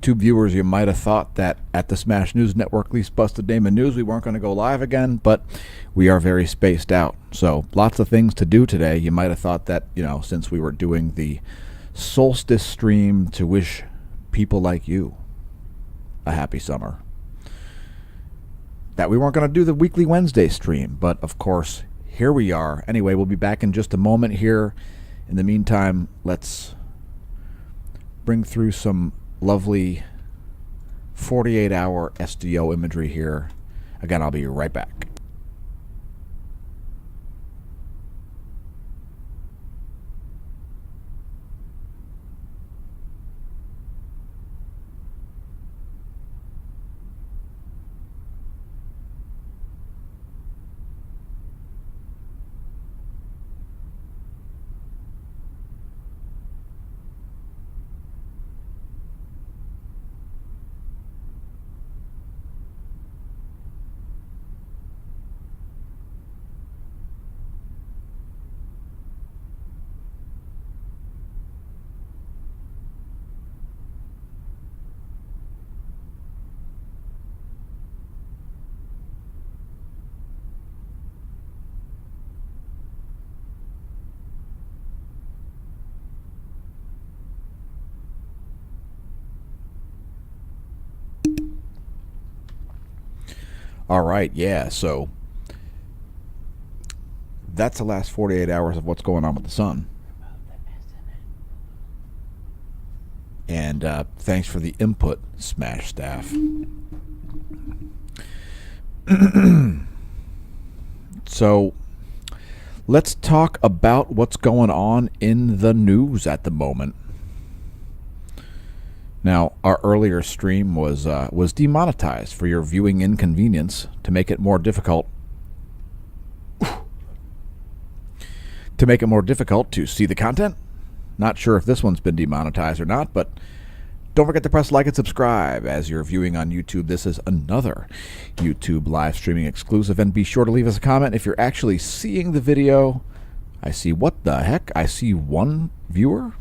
YouTube viewers, you might have thought that at the Smash News Network least busted name of news we weren't going to go live again, but we are very spaced out. So lots of things to do today. You might have thought that, since we were doing the solstice stream to wish people like you a happy summer, that we weren't going to do the weekly Wednesday stream. But of course, here we are. Anyway, we'll be back in just a moment here. In the meantime, let's bring through some lovely 48-hour SDO imagery here. Again, I'll be right back. All right, yeah, so that's the last 48 hours of what's going on with the sun. And thanks for the input, Smash staff. So let's talk about what's going on in the news at the moment. Now, our earlier stream was demonetized for your viewing inconvenience to make it more difficult to see the content. Not sure if this one's been demonetized or not, but don't forget to press like and subscribe as you're viewing on YouTube. This is another YouTube live streaming exclusive, and be sure to leave us a comment if you're actually seeing the video. I see, what the heck? I see one viewer.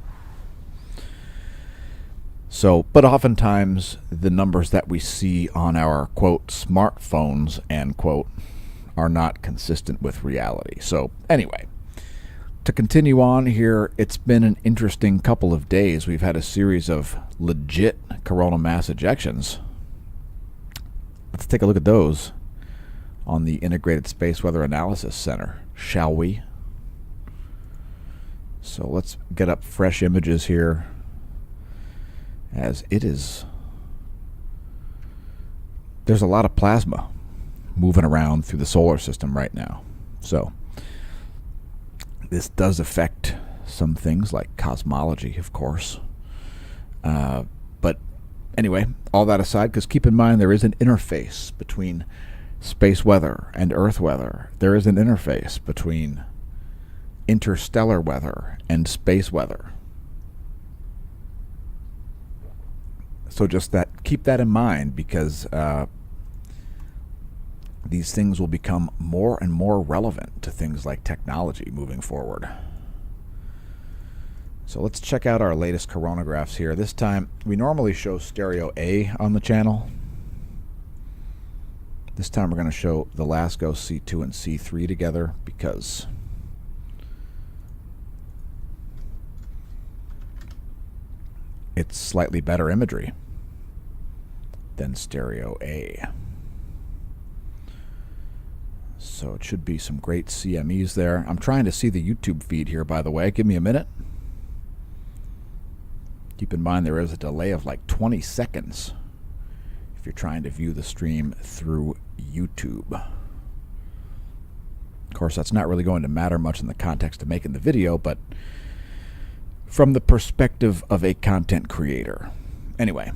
So, but oftentimes the numbers that we see on our, quote, smartphones, end quote, are not consistent with reality. So, anyway, to continue on here, it's been an interesting couple of days. We've had a series of legit coronal mass ejections. Let's take a look at those on the Integrated Space Weather Analysis Center, shall we? So let's get up fresh images here, as it is, there's a lot of plasma moving around through the solar system right now. So this does affect some things like cosmology, of course. But anyway, all that aside, because keep in mind there is an interface between space weather and Earth weather. There is an interface between interstellar weather and space weather. So just keep that in mind, because these things will become more and more relevant to things like technology moving forward. So let's check out our latest coronagraphs here. This time, we normally show stereo A on the channel. This time we're going to show the LASCO C2 and C3 together, because it's slightly better imagery than stereo A. So it should be some great CMEs there. I'm trying to see the YouTube feed here, by the way. Give me a minute. Keep in mind there is a delay of like 20 seconds if you're trying to view the stream through YouTube. Of course, that's not really going to matter much in the context of making the video, but from the perspective of a content creator. Anyway,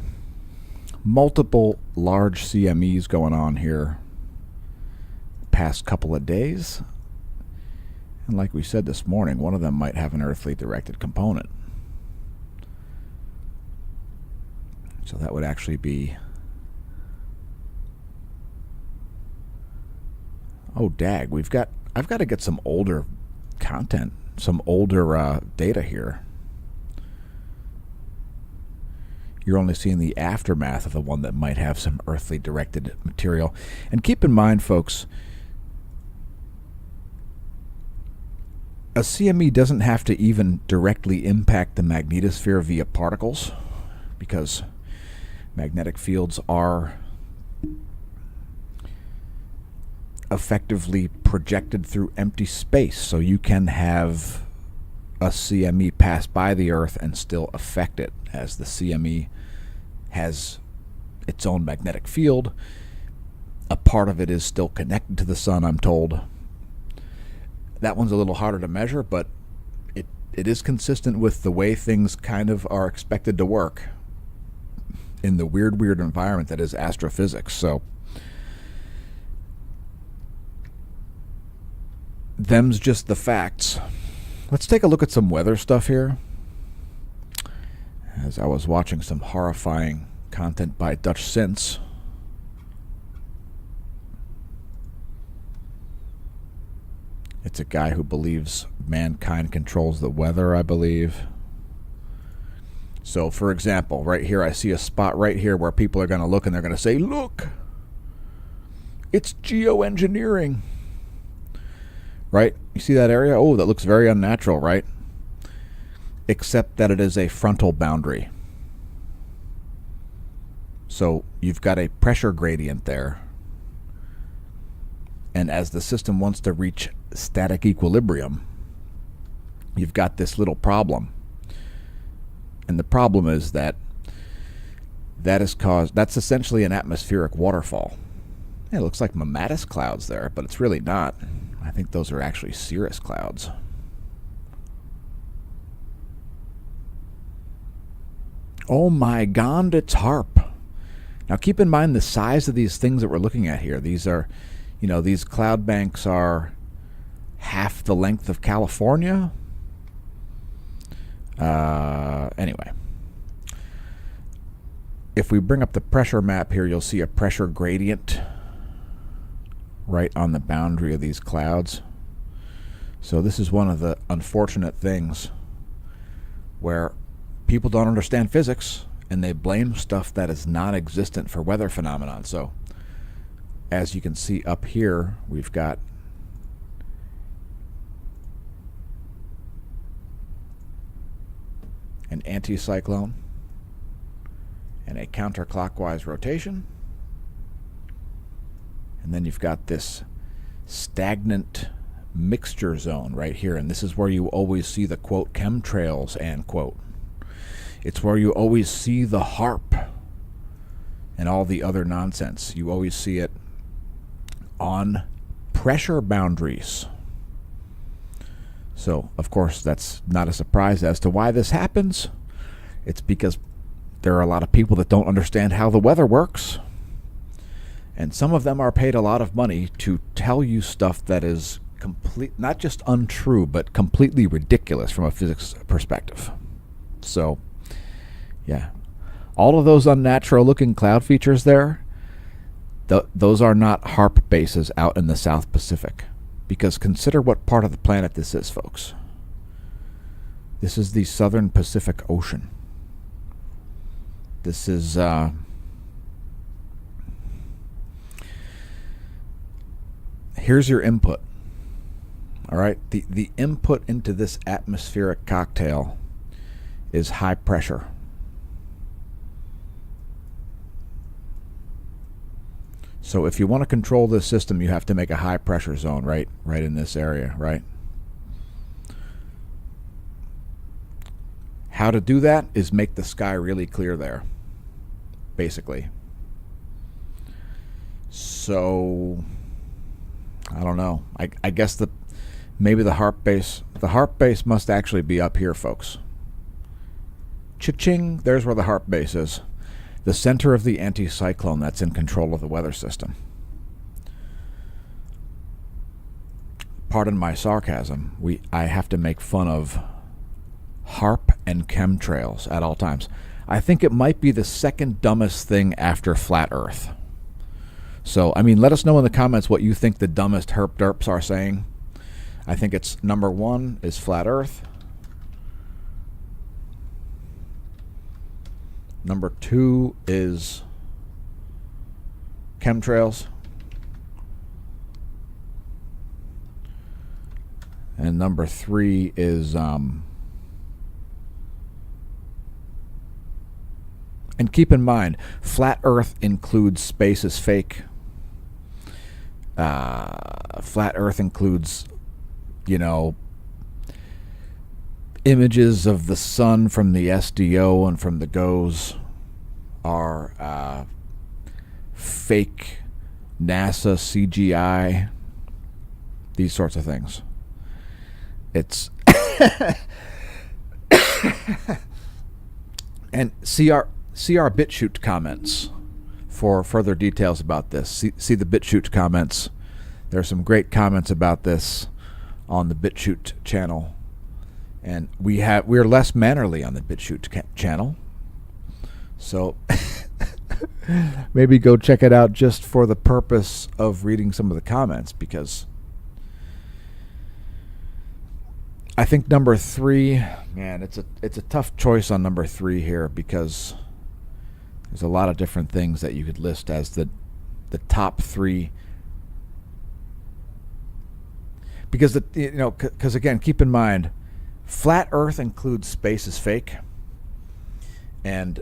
multiple large CMEs going on here the past couple of days. And like we said this morning, one of them might have an earthly directed component. So that would actually be, oh dag, I've got to get some older content, some older data here. You're only seeing the aftermath of the one that might have some earthly directed material. And keep in mind, folks, a CME doesn't have to even directly impact the magnetosphere via particles, because magnetic fields are effectively projected through empty space. So you can have a CME pass by the Earth and still affect it, as the CME has its own magnetic field. A part of it is still connected to the sun, I'm told. That one's a little harder to measure, but it is consistent with the way things kind of are expected to work in the weird environment that is astrophysics. So them's just the facts. Let's take a look at some weather stuff here. As I was watching some horrifying content by Dutch Synths. It's a guy who believes mankind controls the weather, I believe. So, for example, right here, I see a spot right here where people are going to look and they're going to say, look, it's geoengineering. Right? You see that area? Oh, that looks very unnatural, right? Except that it is a frontal boundary. So you've got a pressure gradient there. And as the system wants to reach static equilibrium, you've got this little problem. And the problem is that that's essentially an atmospheric waterfall. It looks like mammatus clouds there, but it's really not. I think those are actually cirrus clouds. Oh my God, it's HAARP. Now keep in mind the size of these things that we're looking at here. These are, these cloud banks are half the length of California. Anyway. If we bring up the pressure map here, you'll see a pressure gradient right on the boundary of these clouds. So this is one of the unfortunate things where people don't understand physics and they blame stuff that is non-existent for weather phenomenon. So as you can see up here, we've got an anticyclone and a counterclockwise rotation. And then you've got this stagnant mixture zone right here. And this is where you always see the, quote, chemtrails, and quote. It's where you always see the HAARP and all the other nonsense. You always see it on pressure boundaries. So, of course, that's not a surprise as to why this happens. It's because there are a lot of people that don't understand how the weather works. And some of them are paid a lot of money to tell you stuff that is not just untrue, but completely ridiculous from a physics perspective. So, yeah. All of those unnatural looking cloud features there, those are not HAARP bases out in the South Pacific. Because consider what part of the planet this is, folks. This is the Southern Pacific Ocean. This is here's your input. All right, the input into this atmospheric cocktail is high pressure. So if you want to control this system, you have to make a high pressure zone right in this area, right? How to do that is make the sky really clear there, basically. So I don't know. I guess maybe the HAARP base must actually be up here, folks. Cha-ching, there's where the HAARP base is. The center of the anticyclone that's in control of the weather system. Pardon my sarcasm. I have to make fun of HAARP and chemtrails at all times. I think it might be the second dumbest thing after flat Earth. So, I mean, let us know in the comments what you think the dumbest herp derps are saying. I think it's number 1 is flat Earth. Number 2 is chemtrails. And number 3 is and keep in mind, flat Earth includes space is fake. Flat Earth includes, images of the sun from the SDO and from the GOES are fake NASA CGI, these sorts of things. It's and see our BitChute comments for further details about this. See the BitChute comments. There are some great comments about this on the BitChute channel, and we're less mannerly on the BitChute channel. So maybe go check it out just for the purpose of reading some of the comments, because I think number 3, man, it's a tough choice on number 3 here, because there's a lot of different things that you could list as the top 3. Because because again, keep in mind, flat Earth includes space is fake, and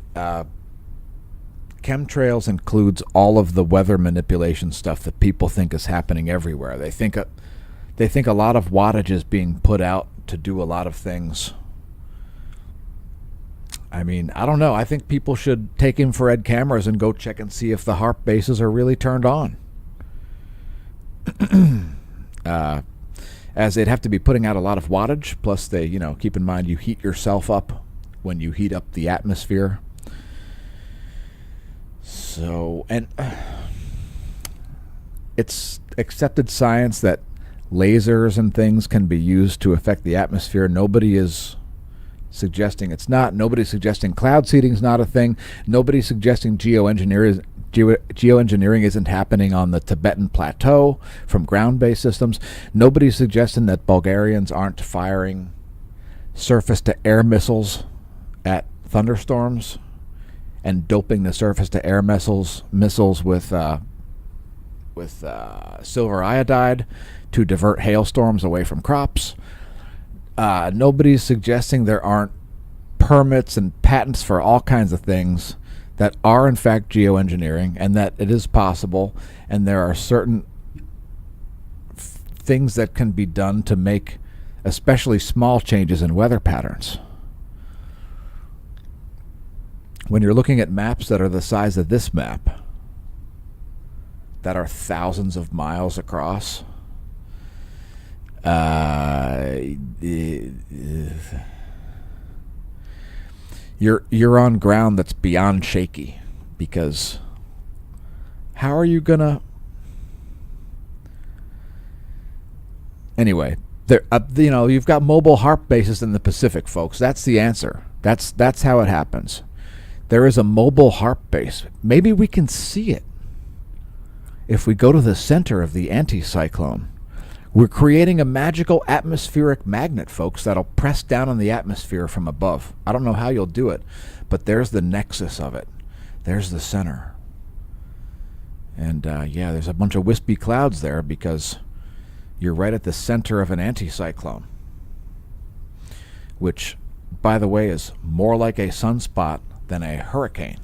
chemtrails includes all of the weather manipulation stuff that people think is happening everywhere. They think a lot of wattage is being put out to do a lot of things. I mean, I don't know. I think people should take infrared cameras and go check and see if the HARP bases are really turned on. As they'd have to be putting out a lot of wattage, plus they, keep in mind you heat yourself up when you heat up the atmosphere. So, and it's accepted science that lasers and things can be used to affect the atmosphere. Nobody is suggesting it's not. Nobody's suggesting cloud seeding is not a thing. Nobody's suggesting geoengineering isn't happening on the Tibetan plateau from ground-based systems. Nobody's suggesting that Bulgarians aren't firing surface-to-air missiles at thunderstorms and doping the surface-to-air missiles with silver iodide to divert hailstorms away from crops. Nobody's suggesting there aren't permits and patents for all kinds of things that are in fact geoengineering, and that it is possible, and there are certain things that can be done to make especially small changes in weather patterns. When you're looking at maps that are the size of this map, that are thousands of miles across, you're on ground that's beyond shaky, because how are you gonna? Anyway, there, you've got mobile HARP bases in the Pacific, folks. That's the answer. That's how it happens. There is a mobile HARP base. Maybe we can see it if we go to the center of the anticyclone. We're creating a magical atmospheric magnet, folks, that'll press down on the atmosphere from above. I don't know how you'll do it, but there's the nexus of it. There's the center. And there's a bunch of wispy clouds there because you're right at the center of an anticyclone, which, by the way, is more like a sunspot than a hurricane.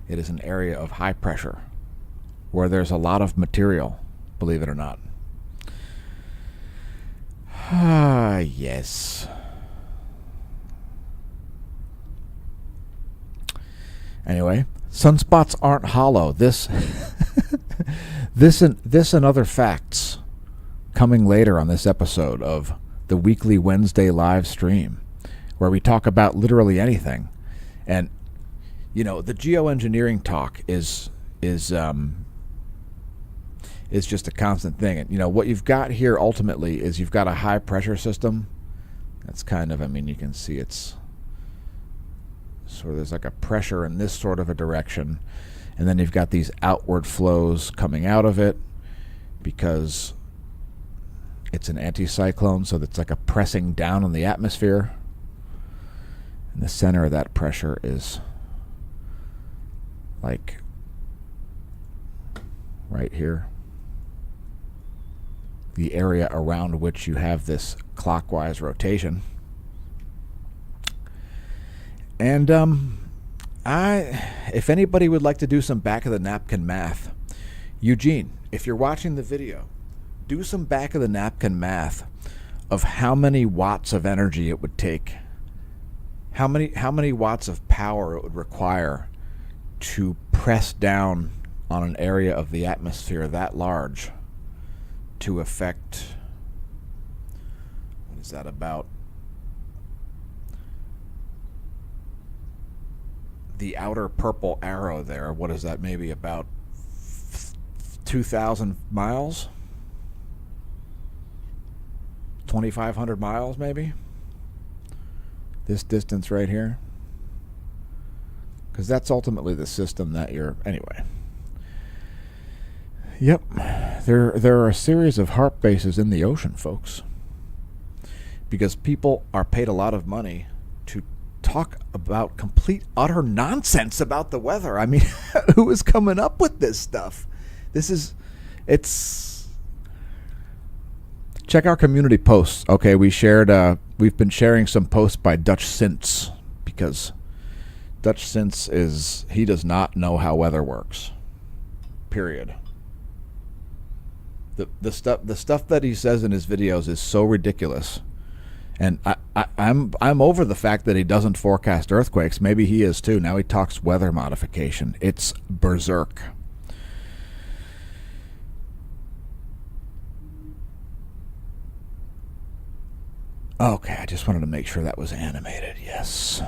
It is an area of high pressure where there's a lot of material, believe it or not. Ah, yes. Anyway, sunspots aren't hollow. This and other facts coming later on this episode of the weekly Wednesday live stream, where we talk about literally anything. And the geoengineering talk is just a constant thing. And what you've got here ultimately is you've got a high pressure system. That's kind of, you can see it's sort of, there's like a pressure in this sort of a direction, and then you've got these outward flows coming out of it because it's an anticyclone, so that's like a pressing down on the atmosphere. And the center of that pressure is like right here, the area around which you have this clockwise rotation. And if anybody would like to do some back of the napkin math, Eugene, if you're watching the video, do some back of the napkin math of how many watts of energy it would take, how many watts of power it would require to press down on an area of the atmosphere that large to affect, what is that, about the outer purple arrow there, what is that, maybe about 2,000 miles? 2,500 miles maybe? This distance right here? Because that's ultimately the system that you're... Anyway. Yep. There are a series of HARP bases in the ocean, folks. Because people are paid a lot of money to talk about complete, utter nonsense about the weather. I mean, who is coming up with this stuff? It's... Check our community posts. Okay, we've been sharing some posts by Dutch Sintz, because Dutch Sintz he does not know how weather works. Period. The stuff that he says in his videos is so ridiculous. And I'm over the fact that he doesn't forecast earthquakes. Maybe he is too. Now he talks weather modification. It's berserk. Okay, I just wanted to make sure that was animated. Yes.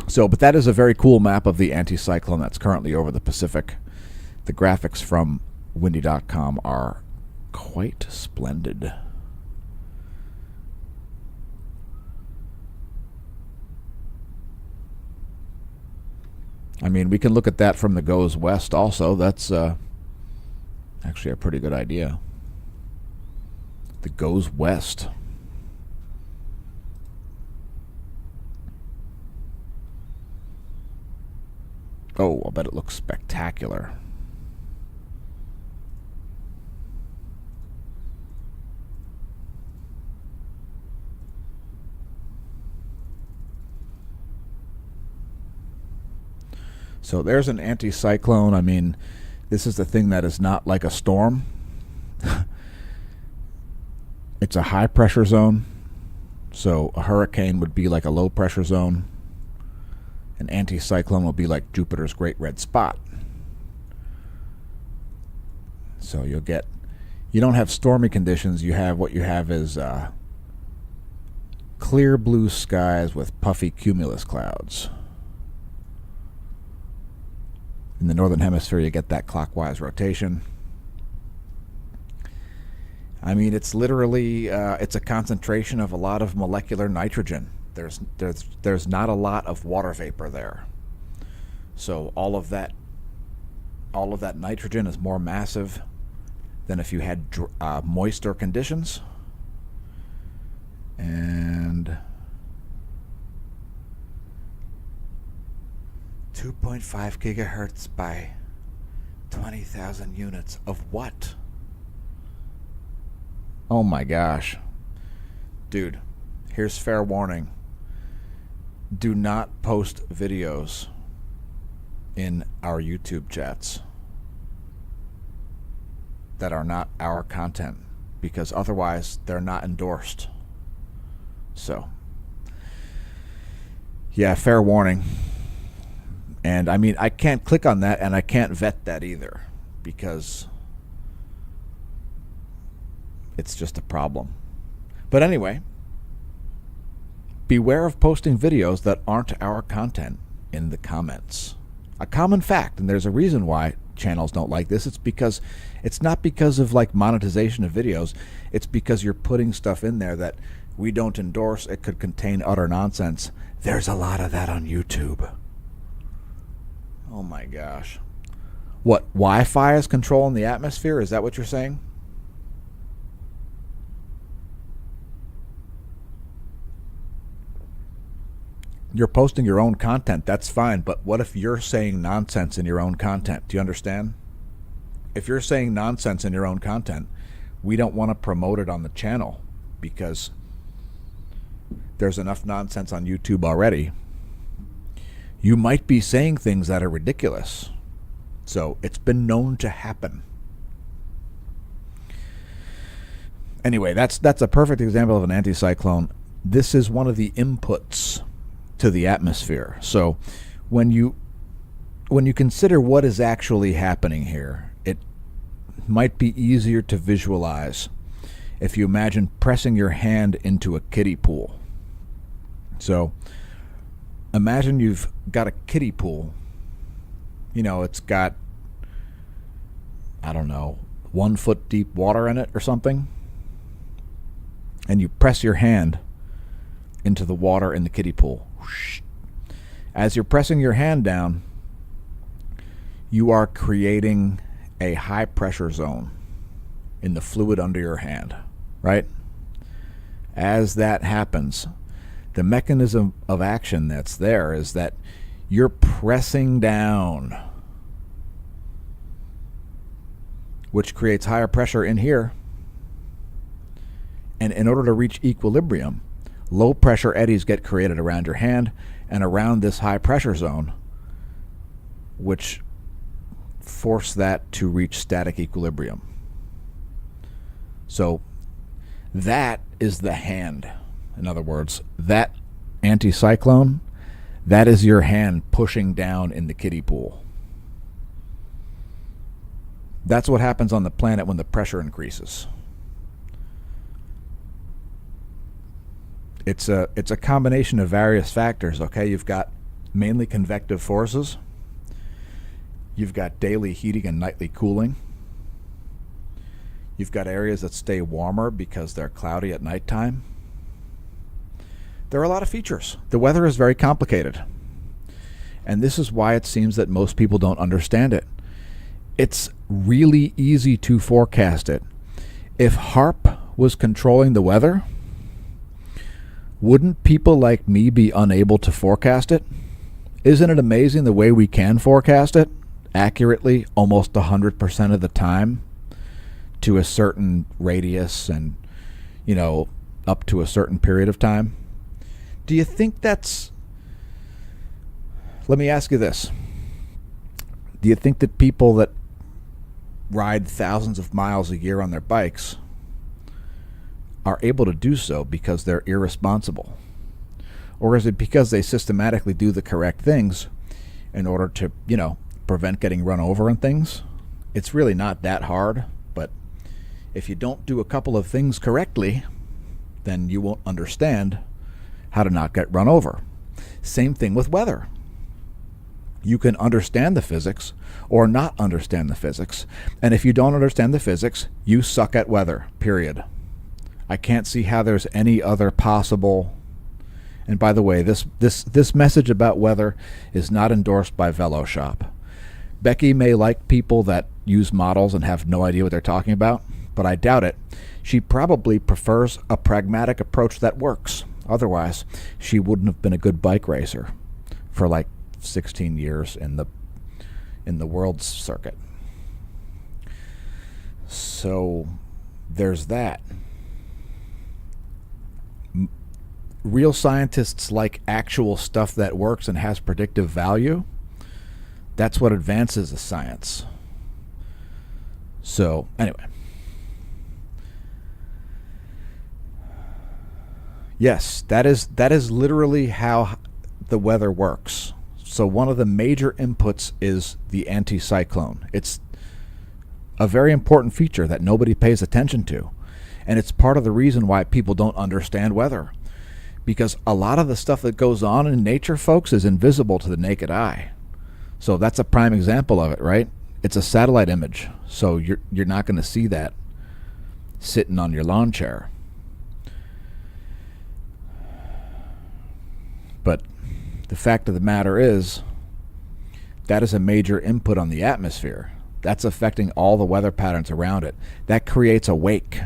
So, but that is a very cool map of the anticyclone that's currently over the Pacific. The graphics from windy.com are quite splendid. I mean, we can look at that from the goes west also. That's actually a pretty good idea. The goes west. Oh, I'll bet it looks spectacular. So there's an anticyclone. I mean, this is the thing that is not like a storm. It's a high pressure zone. So a hurricane would be like a low pressure zone. An anticyclone will be like Jupiter's great red spot. So you don't have stormy conditions. What you have is clear blue skies with puffy cumulus clouds. In the northern hemisphere, you get that clockwise rotation. I mean, it's literally it's a concentration of a lot of molecular nitrogen. There's not a lot of water vapor there. So all of that nitrogen is more massive than if you had moister conditions. And 2.5 gigahertz by 20,000 units of what? Oh my gosh. Dude, here's fair warning. Do not post videos in our YouTube chats that are not our content, because otherwise they're not endorsed. So, yeah, fair warning. And I mean, I can't click on that, and I can't vet that either, because it's just a problem. But anyway, beware of posting videos that aren't our content in the comments. A common fact, and there's a reason why channels don't like this. It's not because of like monetization of videos. It's because you're putting stuff in there that we don't endorse. It could contain utter nonsense. There's a lot of that on YouTube. Oh my gosh. What, Wi-Fi is controlling the atmosphere? Is that what you're saying? You're posting your own content, that's fine, but what if you're saying nonsense in your own content? Do you understand? If you're saying nonsense in your own content, we don't want to promote it on the channel because there's enough nonsense on YouTube already. You might be saying things that are ridiculous. So it's been known to happen. Anyway, that's a perfect example of an anticyclone. This is one of the inputs to the atmosphere. So when you consider what is actually happening here, it might be easier to visualize if you imagine pressing your hand into a kiddie pool. So imagine you've got a kiddie pool. You know, it's got, I don't know, 1 foot deep water in it or something. And you press your hand into the water in the kiddie pool. As you're pressing your hand down, you are creating a high pressure zone in the fluid under your hand, right? As that happens, the mechanism of action that's there is that you're pressing down, which creates higher pressure in here. And in order to reach equilibrium, low pressure eddies get created around your hand and around this high pressure zone, which force that to reach static equilibrium. So that is the hand. In other words, that anticyclone, that is your hand pushing down in the kiddie pool. That's what happens on the planet when the pressure increases. It's a combination of various factors, okay? You've got mainly convective forces. You've got daily heating and nightly cooling. You've got areas that stay warmer because they're cloudy at nighttime. There are a lot of features. The weather is very complicated. And this is why it seems that most people don't understand it. It's really easy to forecast it. If HAARP was controlling the weather, wouldn't people like me be unable to forecast it? Isn't it amazing the way we can forecast it accurately almost 100% of the time to a certain radius and, you know, up to a certain period of time? Do you think that's... Let me ask you this. Do you think that people that ride thousands of miles a year on their bikes are able to do so because they're irresponsible? Or is it because they systematically do the correct things in order to, you know, prevent getting run over and things? It's really not that hard, but if you don't do a couple of things correctly, then you won't understand how to not get run over. Same thing with weather. You can understand the physics or not understand the physics, and if you don't understand the physics, you suck at weather, period. I can't see how there's any other possible... And by the way, this message about weather is not endorsed by VeloShop. Becky may like people that use models and have no idea what they're talking about, but I doubt it. She probably prefers a pragmatic approach that works. Otherwise, she wouldn't have been a good bike racer for like 16 years in the world circuit. So there's that. Real scientists like actual stuff that works and has predictive value. That's what advances the science. So anyway, yes, that is literally how the weather works. So one of the major inputs is the anticyclone. It's a very important feature that nobody pays attention to, and it's part of the reason why people don't understand weather. Because a lot of the stuff that goes on in nature, folks, is invisible to the naked eye. So that's a prime example of it, right? It's a satellite image, so you're not going to see that sitting on your lawn chair. But the fact of the matter is, that is a major input on the atmosphere. That's affecting all the weather patterns around it. That creates a wake.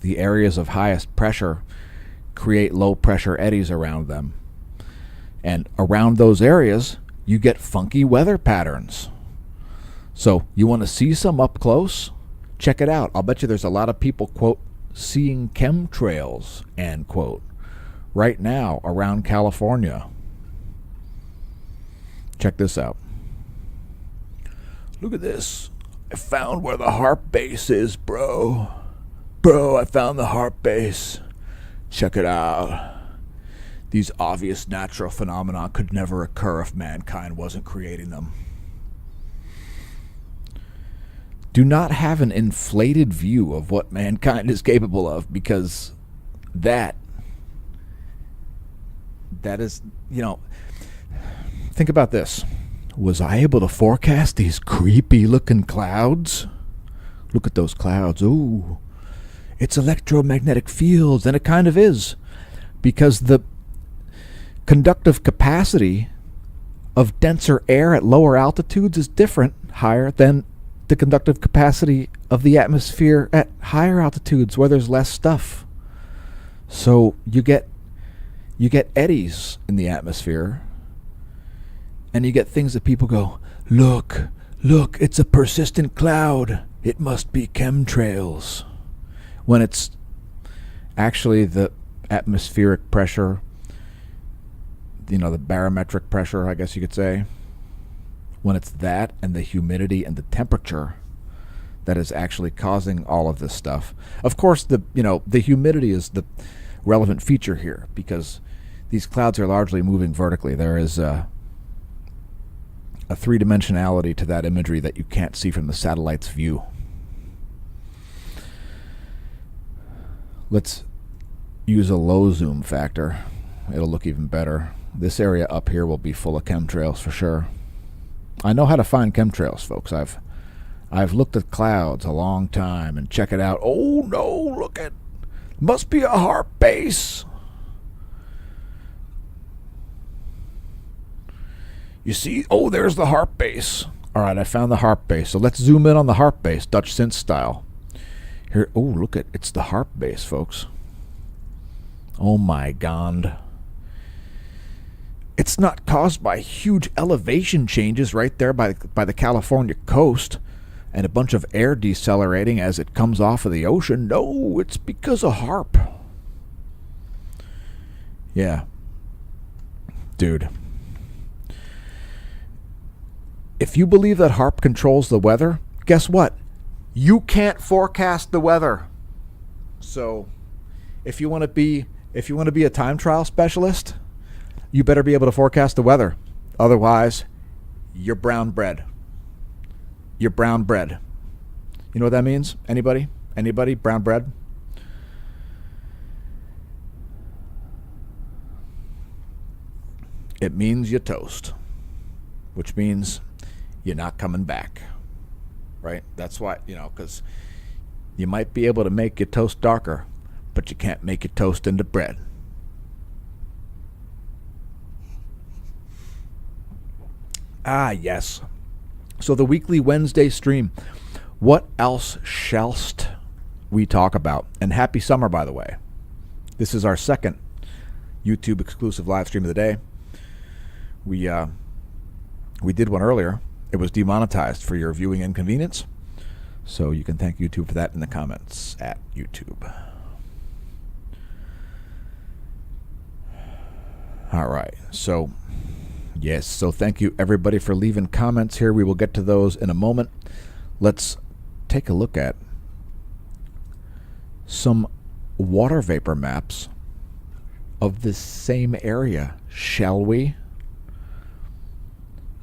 The areas of highest pressure create low pressure eddies around them. And around those areas, you get funky weather patterns. So you want to see some up close? Check it out. I'll bet you there's a lot of people, quote, seeing chemtrails, end quote, right now around California. Check this out. Look at this. I found where the HAARP base is, bro. Bro, I found the HAARP base. Check it out. These obvious natural phenomena could never occur if mankind wasn't creating them. Do not have an inflated view of what mankind is capable of, because that is, think about this. Was I able to forecast these creepy looking clouds? Look at those clouds. Ooh, it's electromagnetic fields, and it kind of is, because the conductive capacity of denser air at lower altitudes is different, higher, than the conductive capacity of the atmosphere at higher altitudes where there's less stuff. So you get eddies in the atmosphere, and you get things that people go, look, it's a persistent cloud. It must be chemtrails. When it's actually the atmospheric pressure, the barometric pressure, I guess you could say. When it's that and the humidity and the temperature that is actually causing all of this stuff. Of course, the humidity is the relevant feature here, because these clouds are largely moving vertically. There is a three-dimensionality to that imagery that you can't see from the satellite's view. Let's use a low zoom factor. It'll look even better. This area up here will be full of chemtrails for sure. I know how to find chemtrails, folks. I've looked at clouds a long time and check it out. Oh no, look at, must be a HAARP base. You see, oh, there's the HAARP base. All right, I found the HAARP base. So let's zoom in on the HAARP base, Dutch synth style. Here, oh, look at, it's the HAARP base, folks. Oh my God. It's not caused by huge elevation changes right there by the California coast and a bunch of air decelerating as it comes off of the ocean. No, it's because of HAARP. Yeah. Dude. If you believe that HAARP controls the weather, guess what? You can't forecast the weather. So, if you want to be a time trial specialist, you better be able to forecast the weather. Otherwise, you're brown bread. You're brown bread. You know what that means? Anybody? Anybody? Brown bread? It means you're toast, which means you're not coming back. Right? That's why, because you might be able to make your toast darker, but you can't make your toast into bread. Ah, yes. So the weekly Wednesday stream. What else shallst we talk about? And happy summer, by the way. This is our second YouTube exclusive live stream of the day. We did one earlier. It was demonetized for your viewing inconvenience. So you can thank YouTube for that in the comments at YouTube. All right. So, yes. So thank you, everybody, for leaving comments here. We will get to those in a moment. Let's take a look at some water vapor maps of this same area, shall we?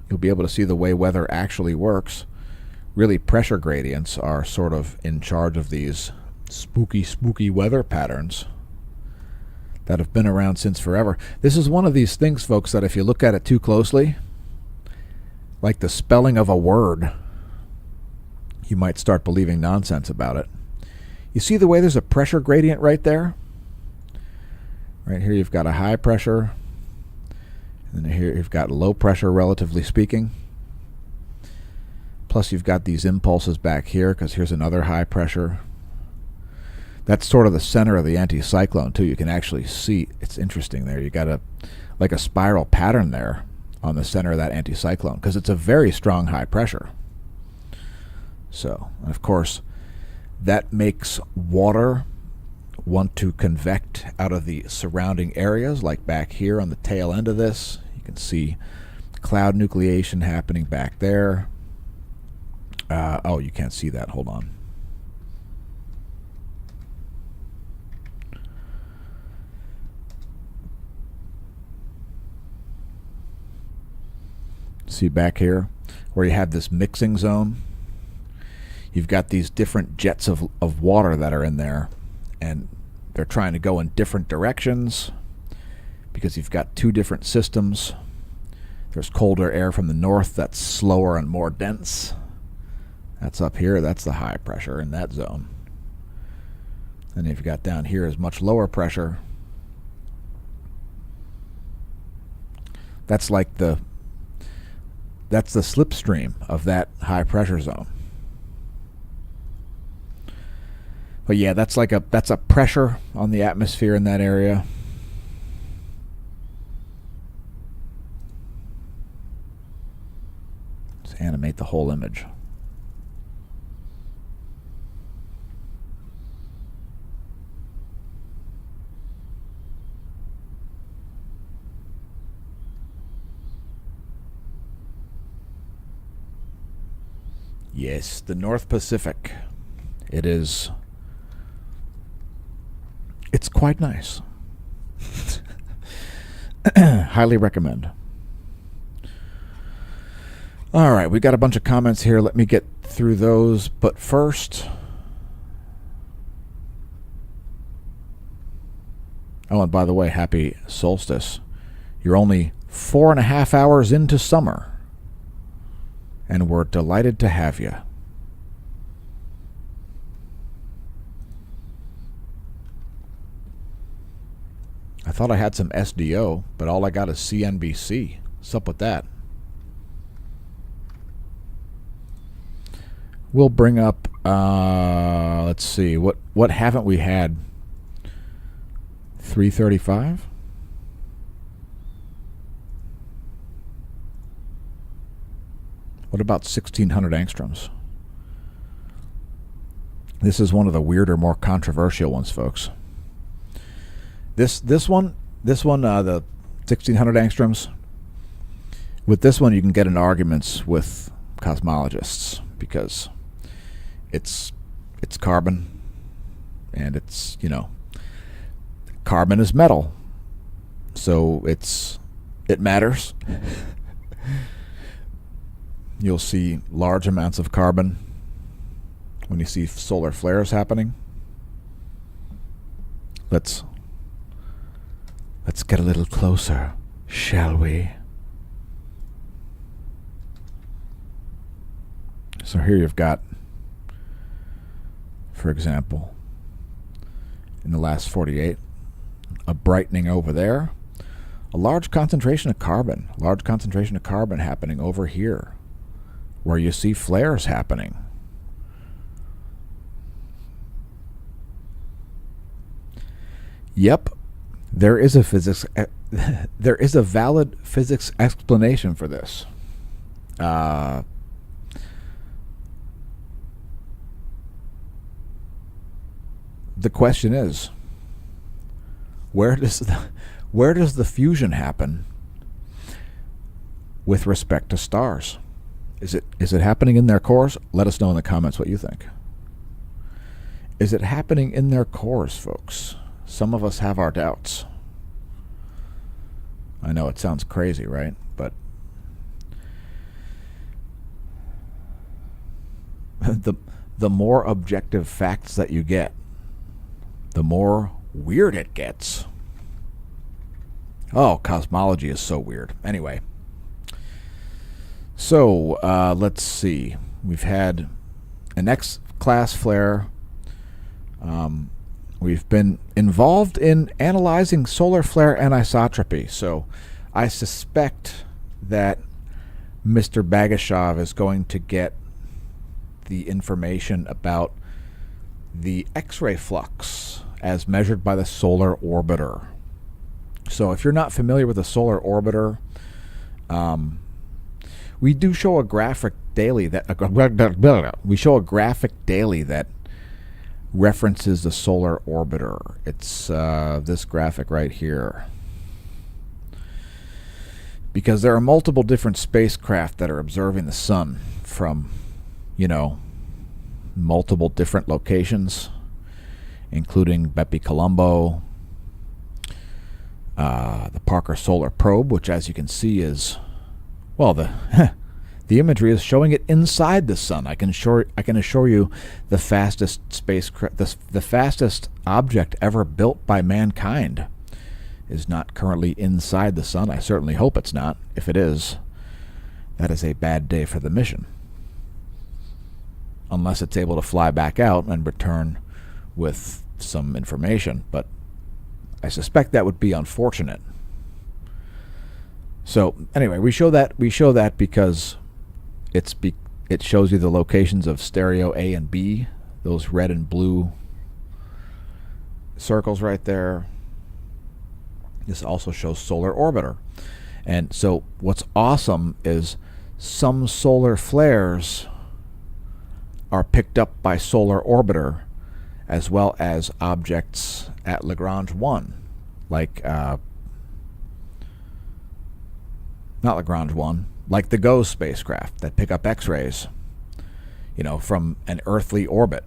You'll be able to see the way weather actually works. Really, pressure gradients are sort of in charge of these spooky weather patterns that have been around since forever. This is one of these things, folks, that if you look at it too closely, like the spelling of a word, you might start believing nonsense about it. You see the way there's a pressure gradient right there? Right here you've got a high pressure, and then here you've got low pressure, relatively speaking. Plus you've got these impulses back here, because here's another high pressure. That's sort of the center of the anticyclone, too. You can actually see, it's interesting there. You got a like a spiral pattern there on the center of that anticyclone, because it's a very strong high pressure. So, of course, that makes water want to convect out of the surrounding areas, like back here on the tail end of this. You can see cloud nucleation happening back there. Oh, you can't see that. Hold on. See back here where you have this mixing zone? You've got these different jets of water that are in there, and they're trying to go in different directions because you've got two different systems. There's colder air from the north that's slower and more dense. That's up here. That's the high pressure in that zone. And if you've got down here is much lower pressure. That's like that's the slipstream of that high pressure zone. But yeah, that's a pressure on the atmosphere in that area. Let's animate the whole image. Yes, the North Pacific. It's quite nice. Highly recommend. All right, we got a bunch of comments here. Let me get through those. But first, oh, and by the way, happy solstice. You're only 4.5 hours into summer, and we're delighted to have you. I thought I had some SDO, but all I got is CNBC. What's up with that? We'll bring up, let's see, what haven't we had? 335? What about 1600 angstroms? This is one of the weirder, more controversial ones, folks. This one, the 1600 angstroms. With this one, you can get in arguments with cosmologists because it's carbon, and it's, carbon is metal, so it matters. You'll see large amounts of carbon when you see solar flares happening. Let's get a little closer, shall we? So here you've got, for example, in the last 48, a brightening over there, a large concentration of carbon happening over here, where you see flares happening. Yep, there is a valid physics explanation for this. The question is, where does the fusion happen with respect to stars? Is it happening in their cores? Let us know in the comments what you think. Is it happening in their cores, folks? Some of us have our doubts. I know it sounds crazy, right? But the more objective facts that you get, the more weird it gets. Oh, cosmology is so weird. Anyway. So, let's see. We've had an X-class flare. We've been involved in analyzing solar flare anisotropy. So, I suspect that Mr. Bagashov is going to get the information about the X-ray flux as measured by the solar orbiter. So if you're not familiar with a solar orbiter, we do show a graphic daily that references the solar orbiter. It's this graphic right here. Because there are multiple different spacecraft that are observing the sun from, multiple different locations, including Bepi Colombo, the Parker Solar Probe, which, as you can see, is, well, the imagery is showing it inside the sun. I can assure you, the fastest spacecraft, the fastest object ever built by mankind, is not currently inside the sun. I certainly hope it's not. If it is, that is a bad day for the mission. Unless it's able to fly back out and return with some information. But I suspect that would be unfortunate. So anyway, we show that because it shows you the locations of stereo A and B, those red and blue circles right there. This also shows solar orbiter. And so what's awesome is some solar flares are picked up by solar orbiter, as well as objects at Lagrange 1, like not Lagrange 1, like the GOES spacecraft that pick up X-rays, from an earthly orbit.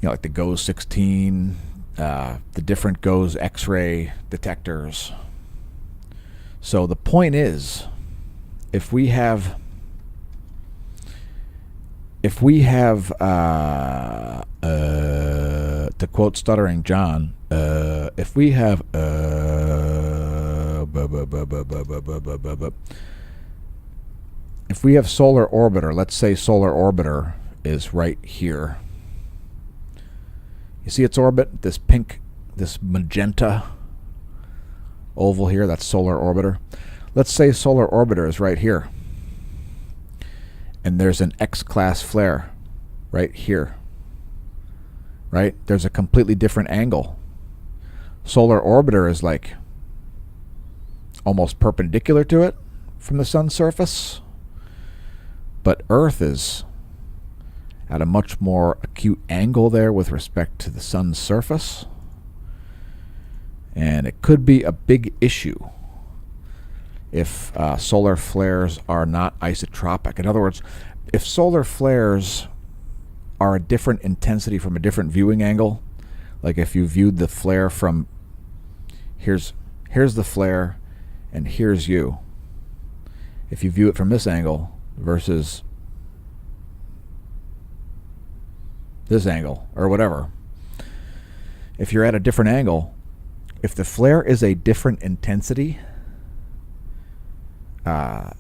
Like the GOES 16, the different GOES X-ray detectors. So the point is, if we have to quote Stuttering John, if we have solar orbiter, let's say solar orbiter is right here. You see its orbit, this pink, this magenta oval here, that's solar orbiter. Let's say solar orbiter is right here. And there's an X-class flare right here. Right? There's a completely different angle. Solar orbiter is like almost perpendicular to it from the sun's surface. But Earth is at a much more acute angle there with respect to the sun's surface. And it could be a big issue if solar flares are not isotropic. In other words, if solar flares are a different intensity from a different viewing angle, like if you viewed the flare from here's the flare and here's you. If you view it from this angle versus this angle or whatever, if you're at a different angle, if the flare is a different intensity,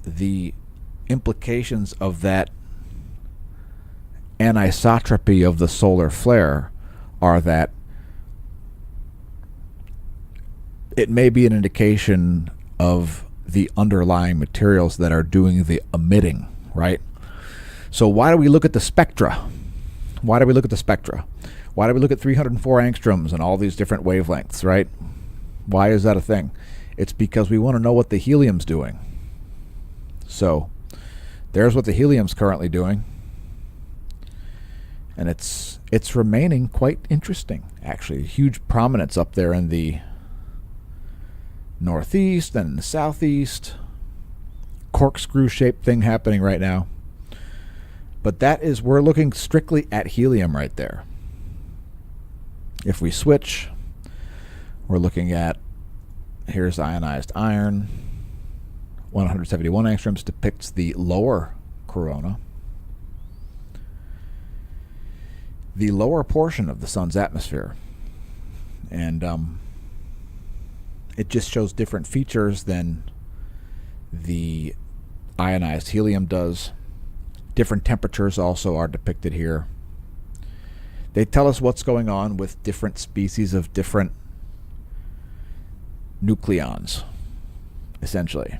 the implications of that anisotropy of the solar flare are that it may be an indication of the underlying materials that are doing the emitting, right? So why do we look at the spectra? Why do we look at 304 angstroms and all these different wavelengths, right? Why is that a thing? It's because we want to know what the helium's doing. So there's what the helium's currently doing. And it's remaining quite interesting, actually. Huge prominence up there in the northeast and in the southeast. Corkscrew-shaped thing happening right now. But we're looking strictly at helium right there. If we switch, we're looking at, here's ionized iron. 171 angstroms depicts the lower corona. The lower portion of the sun's atmosphere. And it just shows different features than the ionized helium does. Different temperatures also are depicted here. They tell us what's going on with different species of different nucleons, essentially.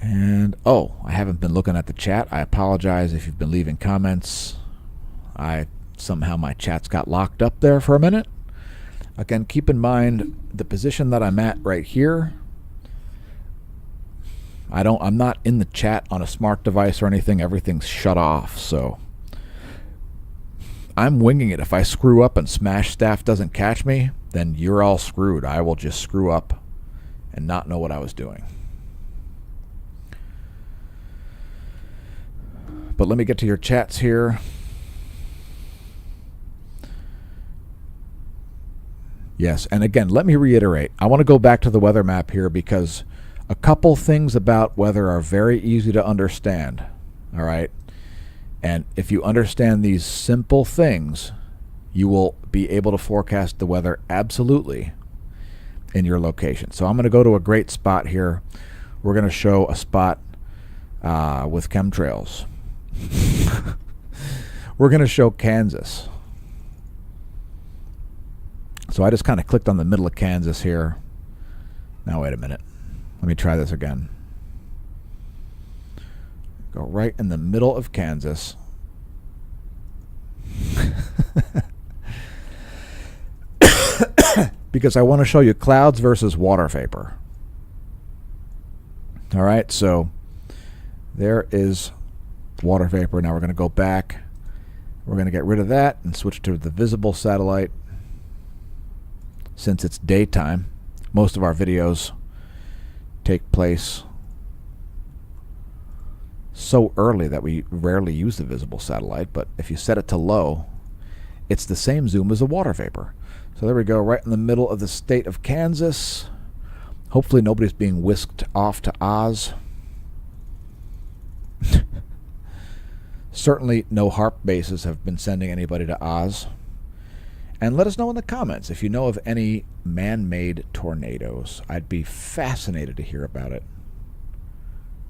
And, I haven't been looking at the chat. I apologize if you've been leaving comments. Somehow my chats got locked up there for a minute. Again, keep in mind the position that I'm at right here. I'm not in the chat on a smart device or anything. Everything's shut off, so I'm winging it. If I screw up and Smash Staff doesn't catch me, then you're all screwed. I will just screw up and not know what I was doing. But let me get to your chats here. Yes, and again, let me reiterate. I want to go back to the weather map here because a couple things about weather are very easy to understand. All right? And if you understand these simple things, you will be able to forecast the weather absolutely in your location. So I'm going to go to a great spot here. We're going to show a spot with chemtrails. We're going to show Kansas. So I just kind of clicked on the middle of Kansas here. Now wait a minute. Let me try this again. Go right in the middle of Kansas. Because I want to show you clouds versus water vapor. All right, so there is water vapor. Now we're going to go back. We're going to get rid of that and switch to the visible satellite. Since it's daytime, most of our videos take place so early that we rarely use the visible satellite, but if you set it to low, it's the same zoom as the water vapor. So there we go, right in the middle of the state of Kansas. Hopefully nobody's being whisked off to Oz. Certainly no HARP bases have been sending anybody to Oz. And let us know in the comments if you know of any man-made tornadoes. I'd be fascinated to hear about it.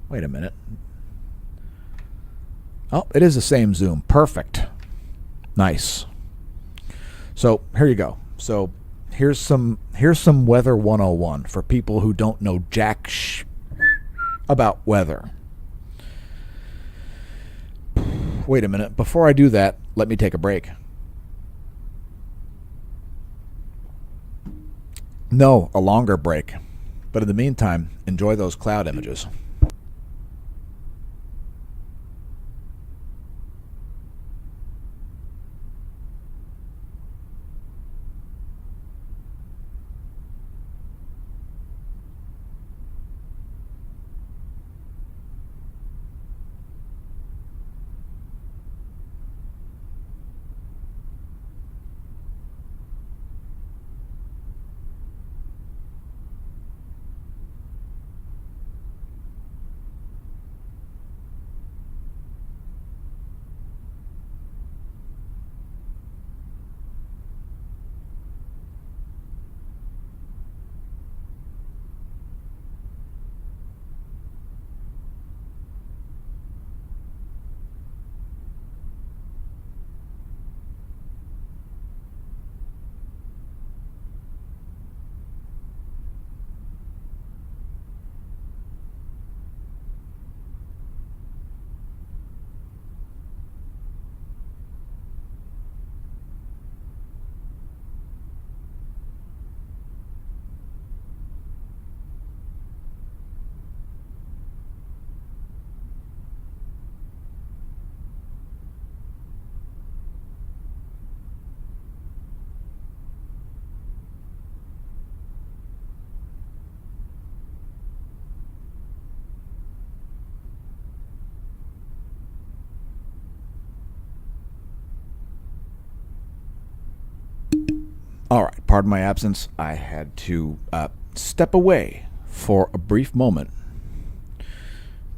Wait a minute. Oh, it is the same zoom. Perfect. Nice. So here you go. So here's some weather 101 for people who don't know jack about weather. Wait a minute. Before I do that, let me take a break. No, a longer break. But in the meantime, enjoy those cloud images. All right, pardon my absence. I had to step away for a brief moment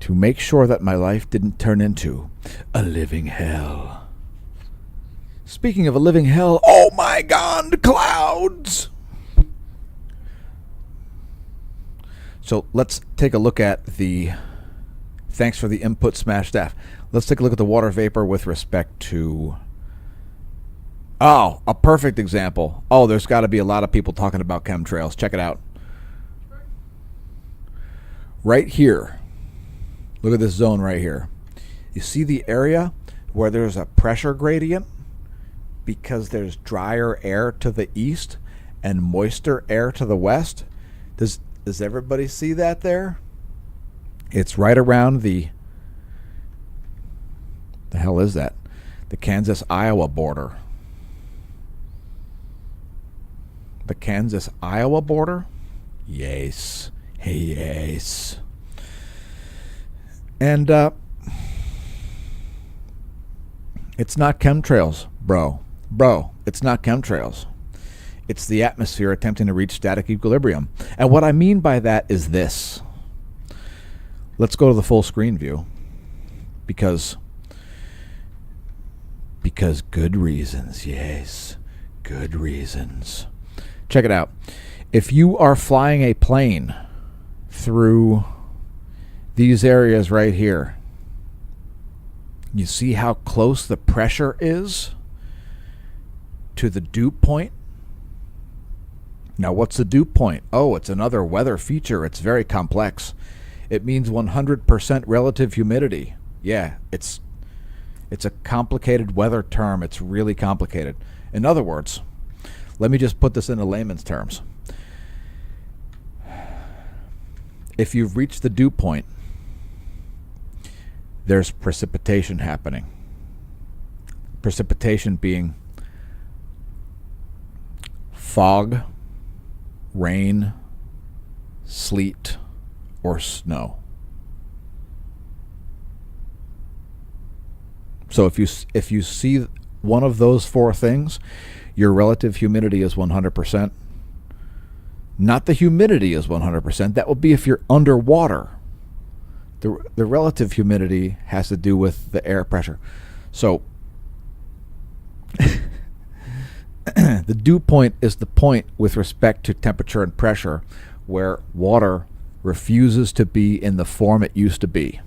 to make sure that my life didn't turn into a living hell. Speaking of a living hell, oh my God, clouds! So let's take a look at the, thanks for the input, Smash Staff. Let's take a look at the water vapor with respect to, oh, a perfect example. Oh, there's got to be a lot of people talking about chemtrails. Check it out. Right here. Look at this zone right here. You see the area where there's a pressure gradient? because there's drier air to the east and moister air to the west. Does everybody see that there? It's right around the hell is that? The Kansas-Iowa border. The Kansas-Iowa border? Yes. Yes. And it's not chemtrails, bro. Bro, it's not chemtrails. It's the atmosphere attempting to reach static equilibrium. And what I mean by that is this. Let's go to the full screen view. Because good reasons, yes. Good reasons. Check it out. If you are flying a plane through these areas right here, you see how close the pressure is to the dew point? Now, what's the dew point? Oh, it's another weather feature. It's very complex. It means 100% relative humidity. Yeah, it's a complicated weather term. It's really complicated. In other words, let me just put this into layman's terms. If you've reached the dew point, there's precipitation happening. Precipitation being fog, rain, sleet, or snow. So if you see one of those four things, your relative humidity is 100%. Not the humidity is 100%. That would be if you're underwater. The relative humidity has to do with the air pressure. So the dew point is the point with respect to temperature and pressure where water refuses to be in the form it used to be.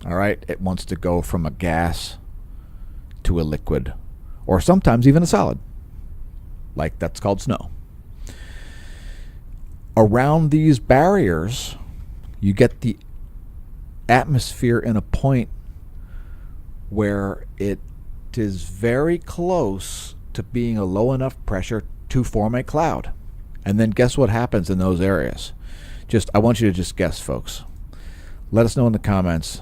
All right? It wants to go from a gas to a liquid, or sometimes even a solid. Like that's called snow. Around these barriers, you get the atmosphere in a point where it is very close to being a low enough pressure to form a cloud. And then guess what happens in those areas? I want you to just guess, folks. Let us know in the comments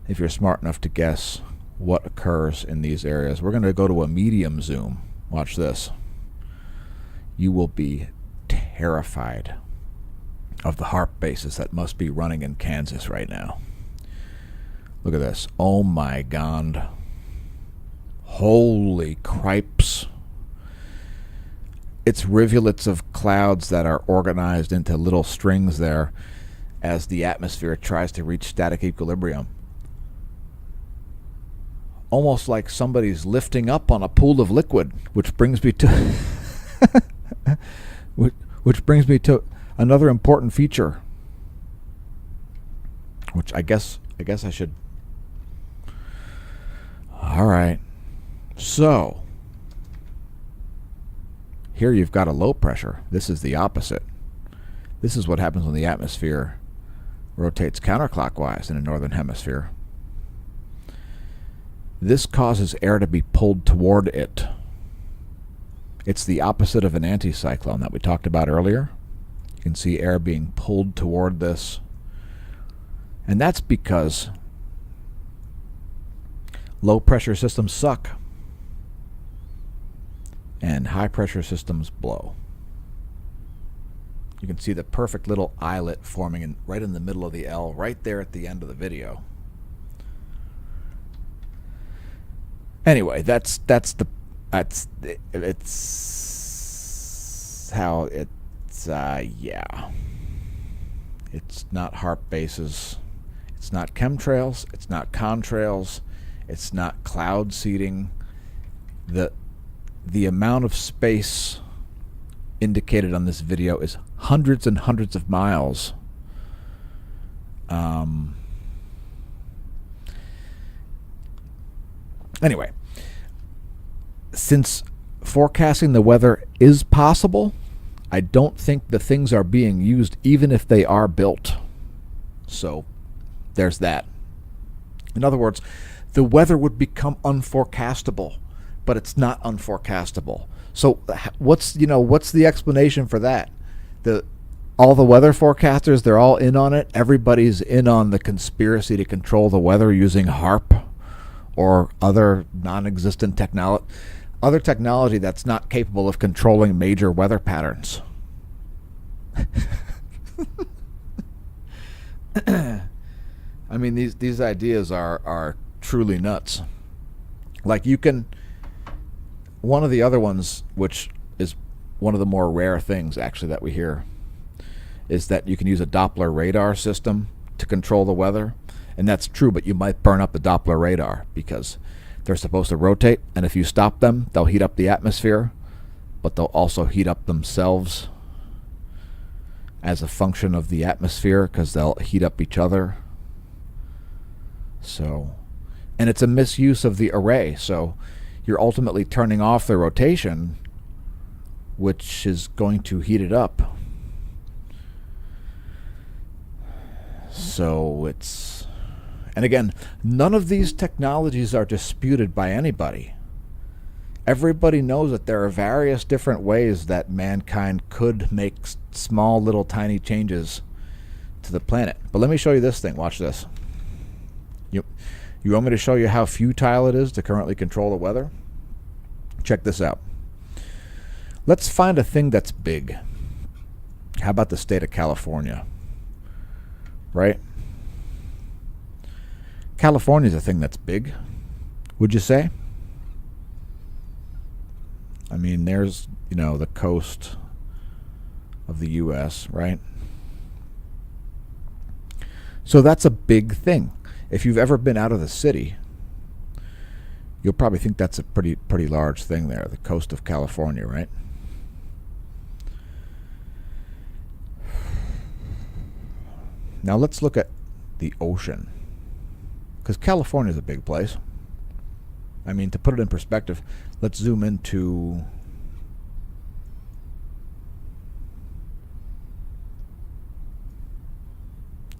if you're smart enough to guess what occurs in these areas. We're going to go to a medium zoom. Watch this. You will be terrified of the HARP bases that must be running in Kansas right now. Look at this. Oh my God. Holy cripes. It's rivulets of clouds that are organized into little strings there as the atmosphere tries to reach static equilibrium. Almost like somebody's lifting up on a pool of liquid, which brings me to which brings me to another important feature, which I guess I should. All right. So, here you've got a low pressure. This is the opposite. This is what happens when the atmosphere rotates counterclockwise in the northern hemisphere. This causes air to be pulled toward it. It's the opposite of an anticyclone that we talked about earlier. You can see air being pulled toward this. And that's because low pressure systems suck and high pressure systems blow. You can see the perfect little eyelet forming right in the middle of the L, right there at the end of the video. Anyway, it's how it's yeah. It's not HARP bases. It's not chemtrails. It's not contrails. It's not cloud seeding. The amount of space indicated on this video is hundreds and hundreds of miles. Anyway, since forecasting the weather is possible, I don't think the things are being used even if they are built. So there's that. In other words, the weather would become unforecastable but it's not unforecastable. So what's the explanation for that? All the weather forecasters, they're all in on it. Everybody's in on the conspiracy to control the weather using HAARP or other non-existent technology that's not capable of controlling major weather patterns. I mean, these ideas are truly nuts. Like one of the other ones, which is one of the more rare things actually that we hear, is that you can use a Doppler radar system to control the weather. And that's true, but you might burn up the Doppler radar because they're supposed to rotate, and if you stop them, they'll heat up the atmosphere, but they'll also heat up themselves as a function of the atmosphere because they'll heat up each other. So, and it's a misuse of the array, so you're ultimately turning off the rotation, which is going to heat it up. So and again, none of these technologies are disputed by anybody. Everybody knows that there are various different ways that mankind could make small little tiny changes to the planet. But let me show you this thing. Watch this. You want me to show you how futile it is to currently control the weather? Check this out. Let's find a thing that's big. How about the state of California? Right? California's a thing that's big, would you say? I mean, there's, the coast of the U.S., right? So that's a big thing. If you've ever been out of the city, you'll probably think that's a pretty large thing there, the coast of California, right? Now let's look at the ocean, because California is a big place. I mean, to put it in perspective, let's zoom into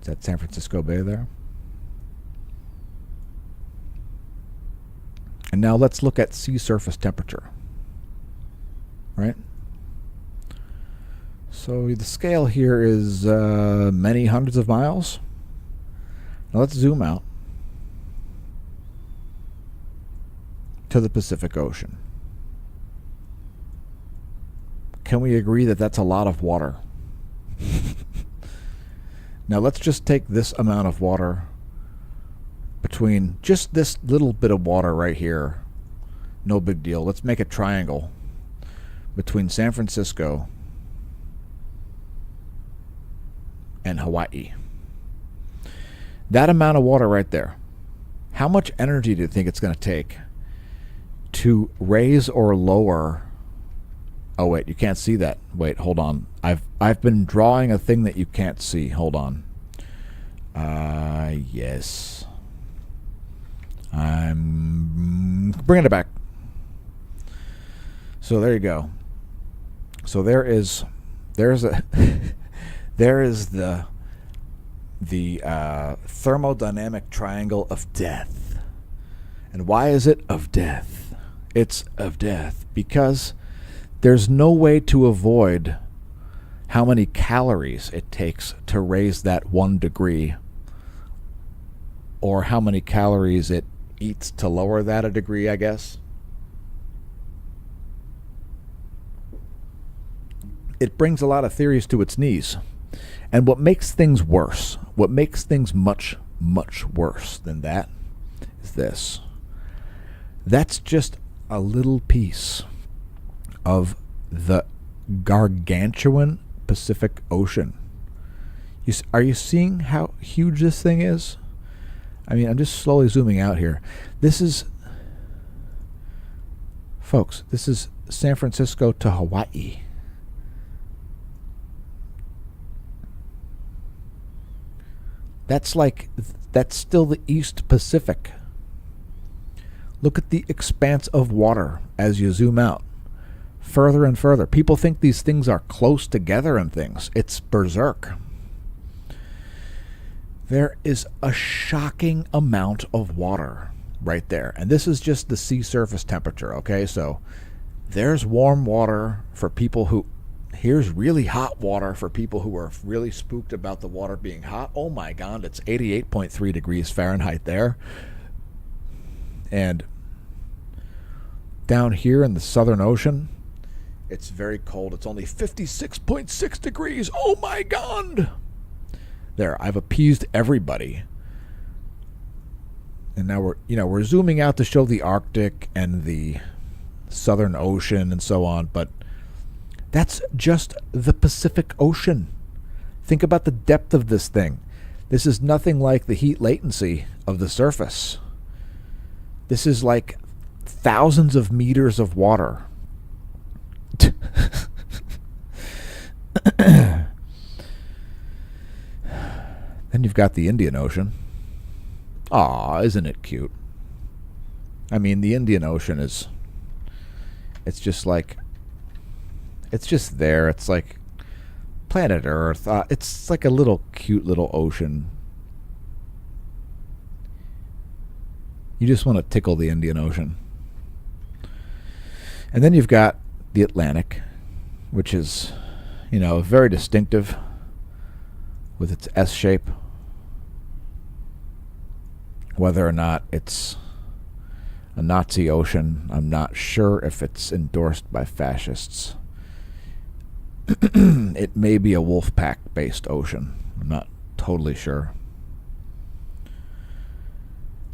is that San Francisco Bay there? And now let's look at sea surface temperature, right? So the scale here is many hundreds of miles. Now let's zoom out to the Pacific Ocean. Can we agree that that's a lot of water? Now let's just take this amount of water between just this little bit of water right here. No big deal. Let's make a triangle between San Francisco and Hawaii. That amount of water right there. How much energy do you think it's going to take to raise or lower? Oh wait, you can't see that. Wait, hold on. I've been drawing a thing that you can't see. Hold on. Yes. I'm bringing it back. So there you go. So there is the thermodynamic triangle of death. And why is it of death? It's of death because there's no way to avoid how many calories it takes to raise that 1 degree, or how many calories it eats to lower that a degree, I guess. It brings a lot of theories to its knees. And what makes things worse, what makes things much, much worse than that, is this. That's just a little piece of the gargantuan Pacific Ocean. Are you seeing how huge this thing is? I mean, I'm just slowly zooming out here. This is, folks, this is San Francisco to Hawaii. That's still the East Pacific. Look at the expanse of water as you zoom out. Further and further. People think these things are close together and things. It's berserk. There is a shocking amount of water right there. And this is just the sea surface temperature, okay? So there's warm water for people who... Here's really hot water for people who are really spooked about the water being hot. Oh my God, it's 88.3 degrees Fahrenheit there. And down here in the Southern Ocean, it's very cold. It's only 56.6 degrees. Oh my God. There, I've appeased everybody. And now we're zooming out to show the Arctic and the Southern Ocean and so on, but that's just the Pacific Ocean. Think about the depth of this thing. This is nothing like the heat latency of the surface. This is like thousands of meters of water. Then you've got the Indian Ocean. Aw, isn't it cute? I mean, the Indian Ocean is... It's just like... It's just there. It's like planet Earth. It's like a little cute little ocean. You just want to tickle the Indian Ocean. And then you've got the Atlantic, which is, very distinctive with its S shape. Whether or not it's a Nazi ocean, I'm not sure if it's endorsed by fascists. It may be a wolf pack-based ocean. I'm not totally sure.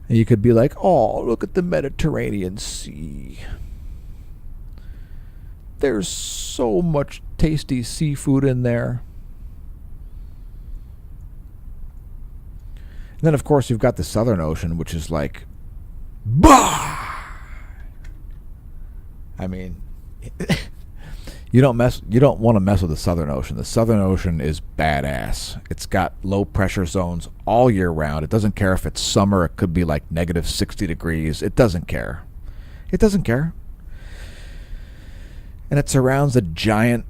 And you could be like, oh, look at the Mediterranean Sea. There's so much tasty seafood in there. And then, of course, you've got the Southern Ocean, which is like, bah! I mean... You don't want to mess with the Southern Ocean. The Southern Ocean is badass. It's got low pressure zones all year round. It doesn't care if it's summer. It could be like negative 60 degrees. It doesn't care. It doesn't care. And it surrounds a giant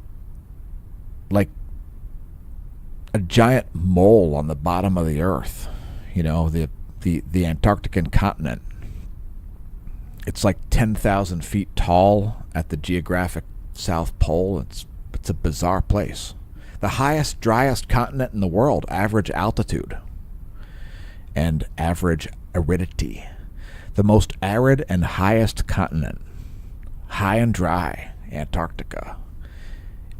mole on the bottom of the earth. The Antarctican continent. It's like 10,000 feet tall at the geographic South Pole. It's a bizarre place. The highest, driest continent in the world, average altitude and average aridity. The most arid and highest continent, high and dry, Antarctica.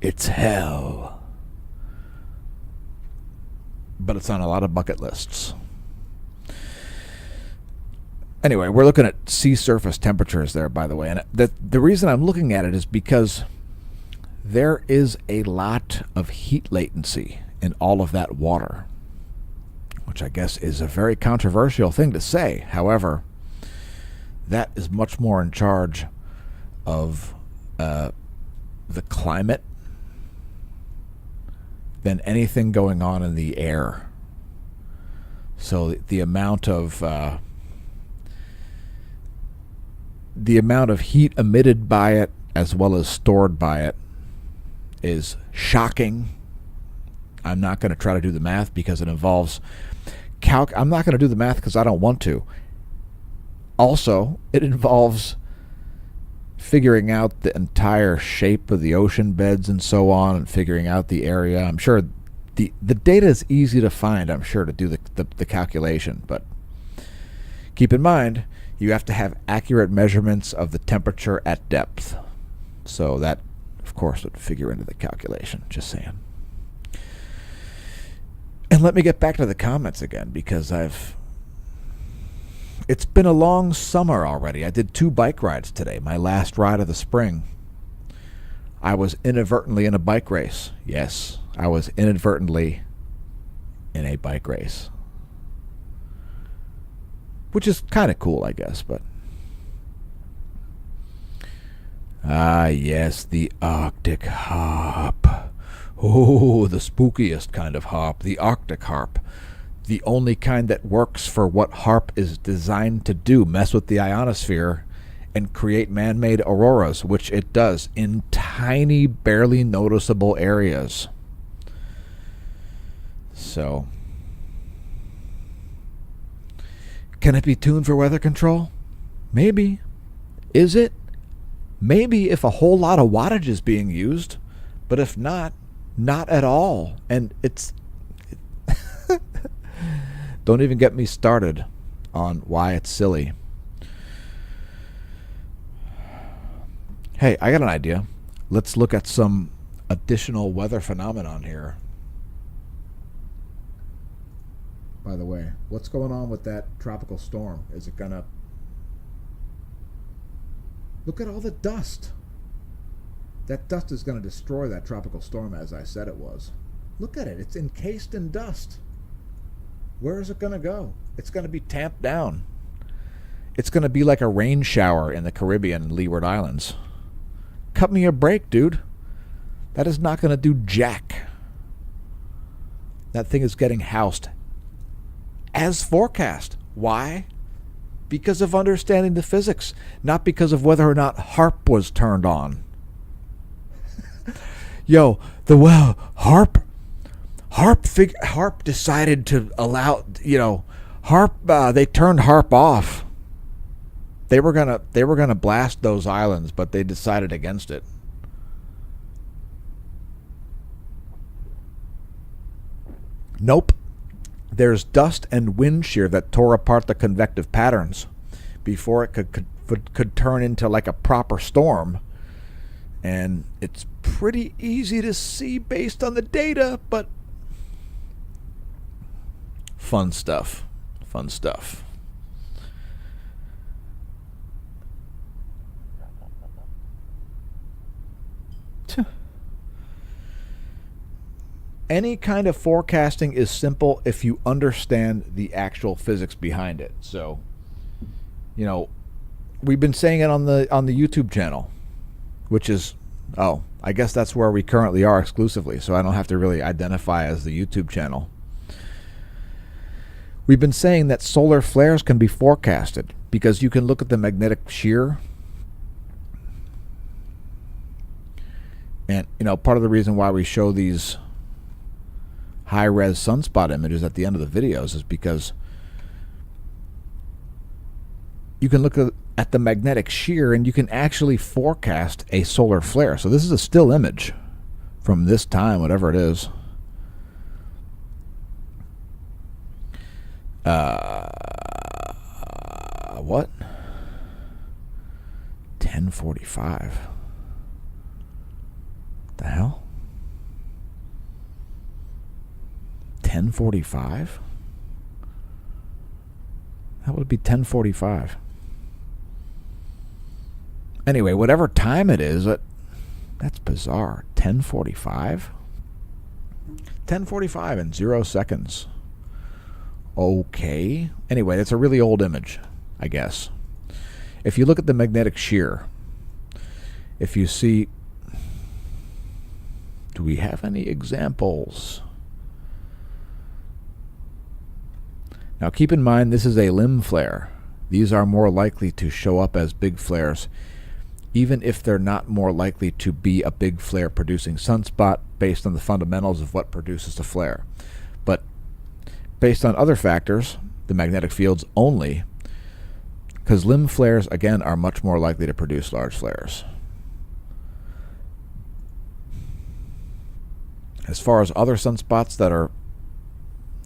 It's hell. But it's on a lot of bucket lists. Anyway, we're looking at sea surface temperatures there, by the way. And the reason I'm looking at it is because there is a lot of heat latency in all of that water, which I guess is a very controversial thing to say. However, that is much more in charge of the climate than anything going on in the air. So the amount of heat emitted by it as well as stored by it is shocking. I'm not going to try to do the math because it involves I'm not going to do the math because I don't want to. Also, it involves figuring out the entire shape of the ocean beds and so on, and figuring out the area. I'm sure the data is easy to find, I'm sure, to do the calculation, but keep in mind you have to have accurate measurements of the temperature at depth. So that, of course, would figure into the calculation. Just saying. And let me get back to the comments again, because it's been a long summer already. I did 2 bike rides today, my last ride of the spring. I was inadvertently in a bike race. Yes, I was inadvertently in a bike race. Which is kind of cool, I guess, but... Ah, yes, the Arctic harp. Oh, the spookiest kind of harp, the Arctic harp. The only kind that works for what harp is designed to do, mess with the ionosphere and create man-made auroras, which it does in tiny, barely noticeable areas. So... Can it be tuned for weather control? Maybe. Is it? Maybe if a whole lot of wattage is being used, but if not, not at all. And it's... Don't even get me started on why it's silly. Hey, I got an idea. Let's look at some additional weather phenomenon here. By the way, what's going on with that tropical storm? Is it gonna... Look at all the dust. That dust is going to destroy that tropical storm, as I said it was. Look at it. It's encased in dust. Where is it going to go? It's going to be tamped down. It's going to be like a rain shower in the Caribbean and Leeward Islands. Cut me a break, dude. That is not going to do jack. That thing is getting housed as forecast. Why? Because of understanding the physics, not because of whether or not HARP was turned on. Yo, HARP decided to allow, HARP. They turned HARP off. They were gonna blast those islands, but they decided against it. Nope. There's dust and wind shear that tore apart the convective patterns before it could turn into like a proper storm. And it's pretty easy to see based on the data, but fun stuff. Fun stuff. Any kind of forecasting is simple if you understand the actual physics behind it. So, we've been saying it on the YouTube channel, which is, I guess that's where we currently are exclusively, so I don't have to really identify as the YouTube channel. We've been saying that solar flares can be forecasted because you can look at the magnetic shear. And, part of the reason why we show these high-res sunspot images at the end of the videos is because you can look at the magnetic shear and you can actually forecast a solar flare. So this is a still image from this time, whatever it is. What? 10:45. The hell? 10:45? How would it be 10:45? Anyway, whatever time it is, that's bizarre. 10:45? 10:45 in 0 seconds. Okay. Anyway, it's a really old image, I guess. If you look at the magnetic shear, if you see... Do we have any examples? Now keep in mind this is a limb flare. These are more likely to show up as big flares, even if they're not more likely to be a big flare producing sunspot based on the fundamentals of what produces the flare. But based on other factors, the magnetic fields only, because limb flares, again, are much more likely to produce large flares. As far as other sunspots that are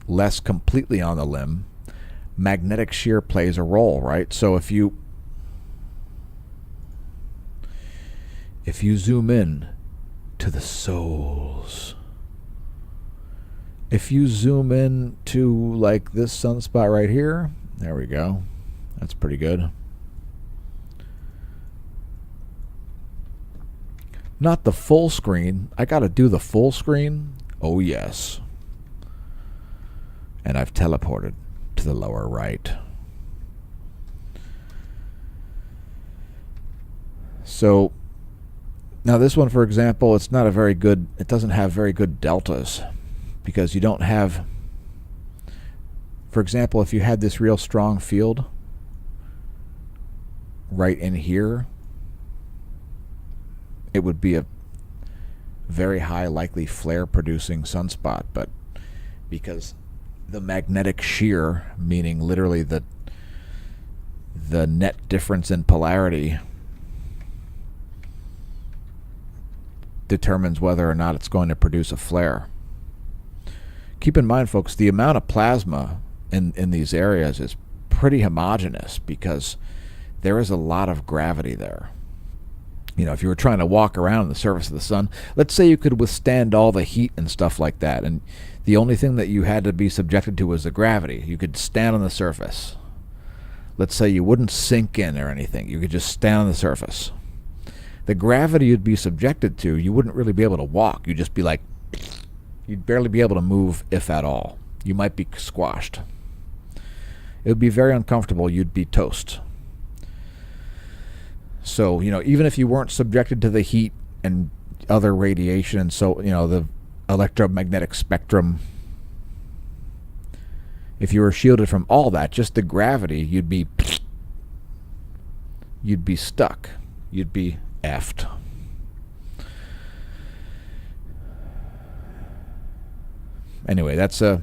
less completely on the limb, magnetic shear plays a role, right? So if you zoom in to the soles, if you zoom in to like this sunspot right here, there we go. That's pretty good. Not the full screen. I gotta do the full screen. Oh yes. And I've teleported to the lower right. So now this one, for example, it's not a very good, it doesn't have very good deltas because you don't have, for example, if you had this real strong field right in here, it would be a very high likely flare producing sunspot. But because the magnetic shear, meaning literally the the net difference in polarity determines whether or not it's going to produce a flare. Keep in mind, folks, the amount of plasma in these areas is pretty homogeneous because there is a lot of gravity there. You know, if you were trying to walk around on the surface of the sun, let's say you could withstand all the heat and stuff like that, and the only thing that you had to be subjected to was the gravity. You could stand on the surface. Let's say you wouldn't sink in or anything. You could just stand on the surface. The gravity you'd be subjected to, you wouldn't really be able to walk. You'd just be like, you'd barely be able to move, if at all. You might be squashed. It would be very uncomfortable. You'd be toast. So, you know, even if you weren't subjected to the heat and other radiation, and so, you know, the electromagnetic spectrum, if you were shielded from all that, just the gravity, you'd be stuck. You'd be effed. Anyway, that's a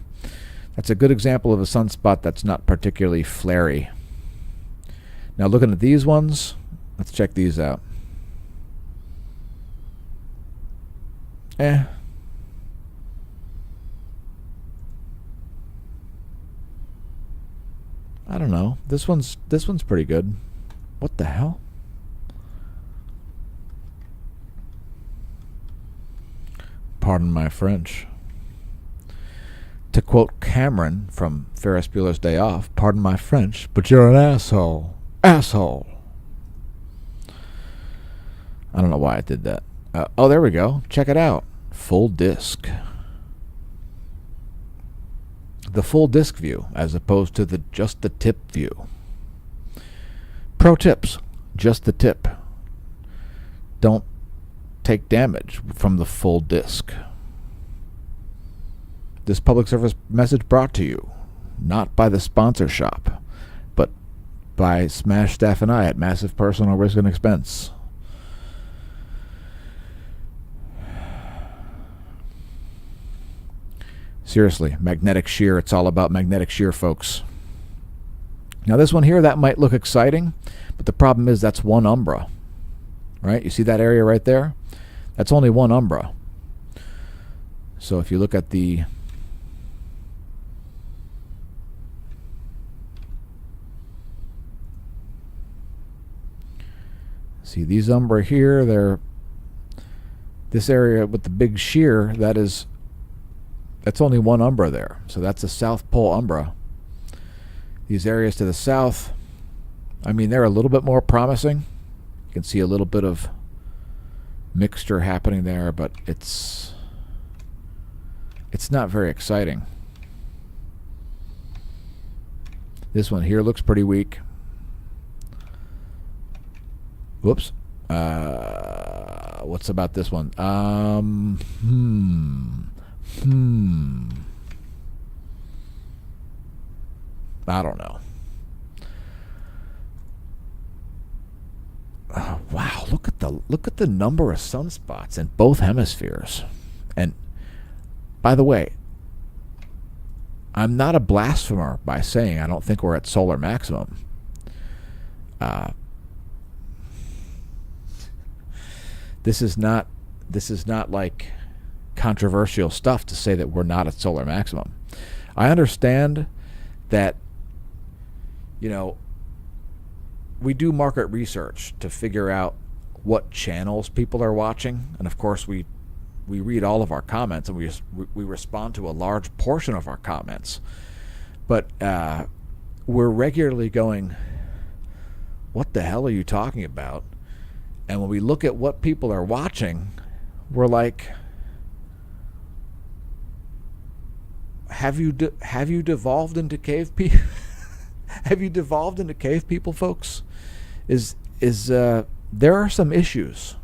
good example of a sunspot that's not particularly flary. Now, looking at these ones, let's check these out. I don't know. This one's pretty good. What the hell? Pardon my French. To quote Cameron from Ferris Bueller's Day Off, pardon my French, but you're an asshole. Asshole. I don't know why I did that. Oh, there we go. Check it out. Full disc. The full disc view as opposed to just the tip view. Pro tips. Just the tip. Don't take damage from the full disc. This public service message brought to you not by the sponsor shop, but by Smash Staff and I at massive personal risk and expense. Seriously, magnetic shear. It's all about magnetic shear, folks. Now this one here, that might look exciting, but the problem is that's one umbra. Right? You see that area right there? That's only one umbra. So if you look at the see these umbra here, they're this area with the big shear, that's only one umbra there. So that's a South Pole umbra. These areas to the south, I mean, they're a little bit more promising. You can see a little bit of mixture happening there, but it's not very exciting. This one here looks pretty weak. Whoops. What's about this one? I don't know. Wow, look at the number of sunspots in both hemispheres. And by the way, I'm not a blasphemer by saying I don't think we're at solar maximum. This is not like controversial stuff to say that we're not at solar maximum. I understand that, you know, we do market research to figure out what channels people are watching, and of course we read all of our comments and we respond to a large portion of our comments. But we're regularly going, what the hell are you talking about? And when we look at what people are watching, we're like, have you devolved into cave people? Have you devolved into cave people, folks? There are some issues.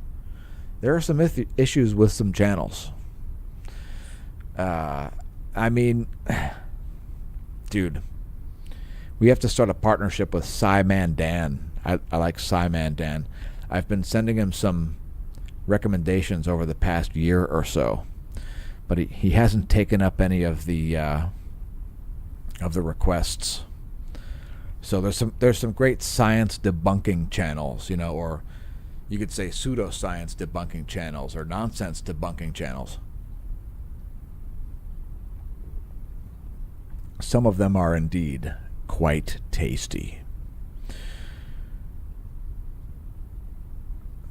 There are some issues with some channels. I mean, dude, we have to start a partnership with Sci-Man Dan. I like Sci-Man Dan. I've been sending him some recommendations over the past year or so, but he hasn't taken up any of the requests. So there's some great science debunking channels, or you could say pseudoscience debunking channels or nonsense debunking channels. Some of them are indeed quite tasty.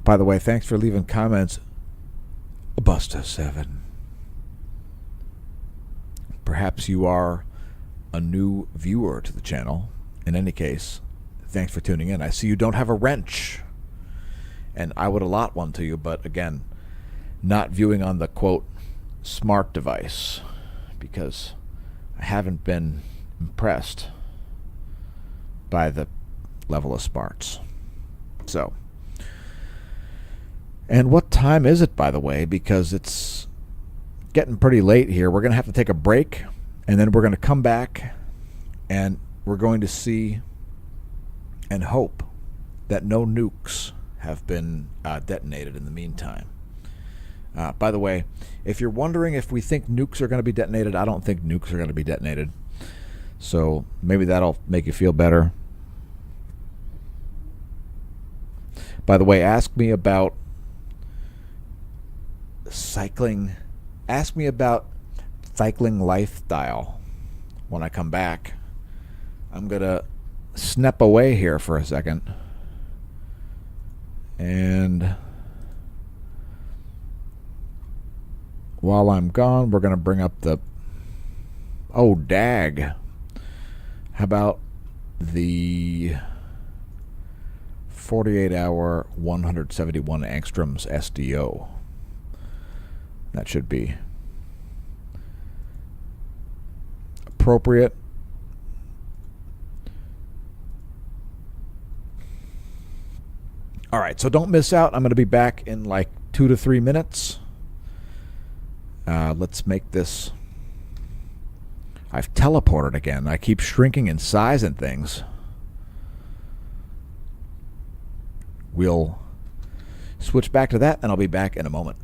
By the way, thanks for leaving comments, Busta7. Perhaps you are a new viewer to the channel. In any case, thanks for tuning in. I see you don't have a wrench, and I would allot one to you, but again, not viewing on the, quote, smart device, because I haven't been impressed by the level of smarts. So, and what time is it, by the way? Because it's getting pretty late here. We're going to have to take a break, and then we're going to come back, and we're going to see and hope that no nukes have been detonated in the meantime. By the way, if you're wondering if we think nukes are going to be detonated, I don't think nukes are going to be detonated. So maybe that'll make you feel better. By the way, ask me about cycling. Ask me about cycling lifestyle when I come back. I'm going to snap away here for a second. And while I'm gone, we're going to bring up the... Oh, dag. How about the 48-hour 171 angstroms SDO? That should be appropriate. All right, so don't miss out. I'm going to be back in like 2 to 3 minutes. Let's make this... I've teleported again. I keep shrinking in size and things. We'll switch back to that, and I'll be back in a moment.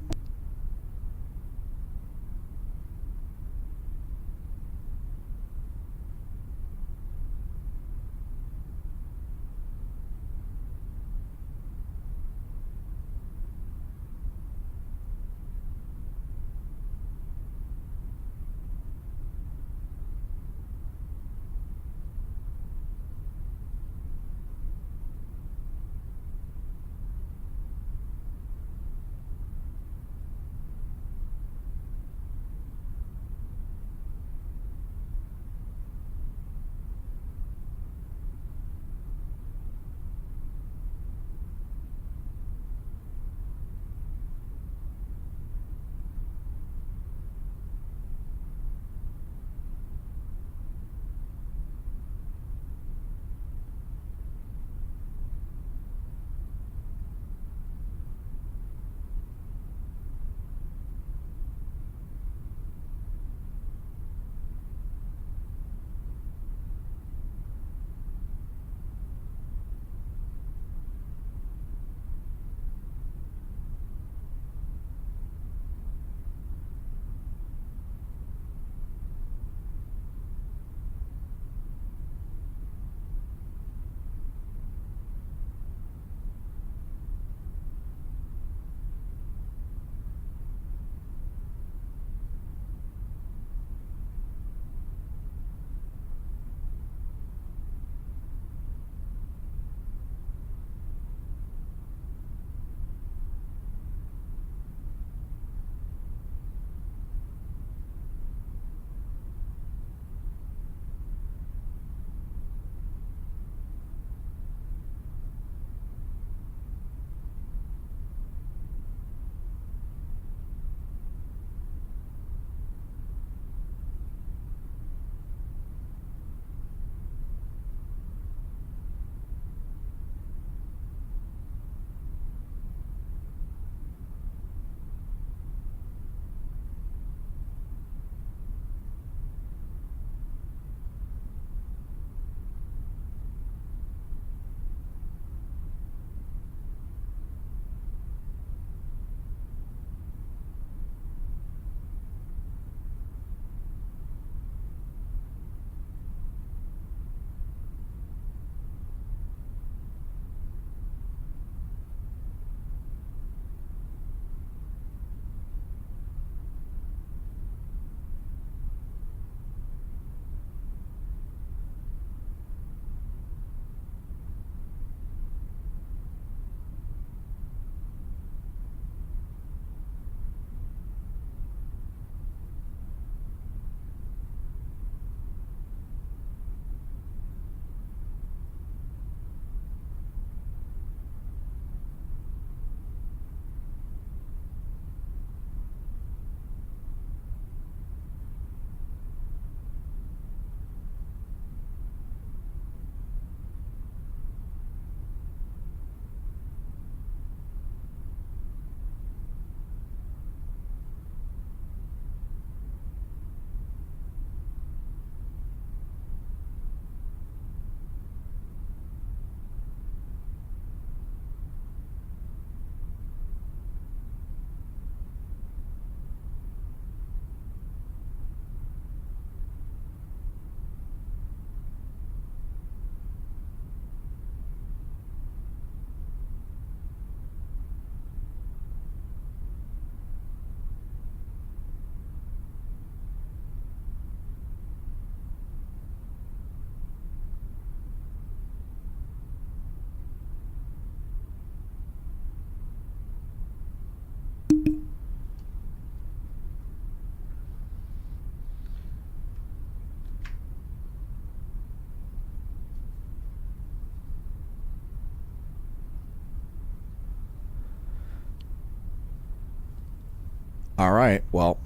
All right, well,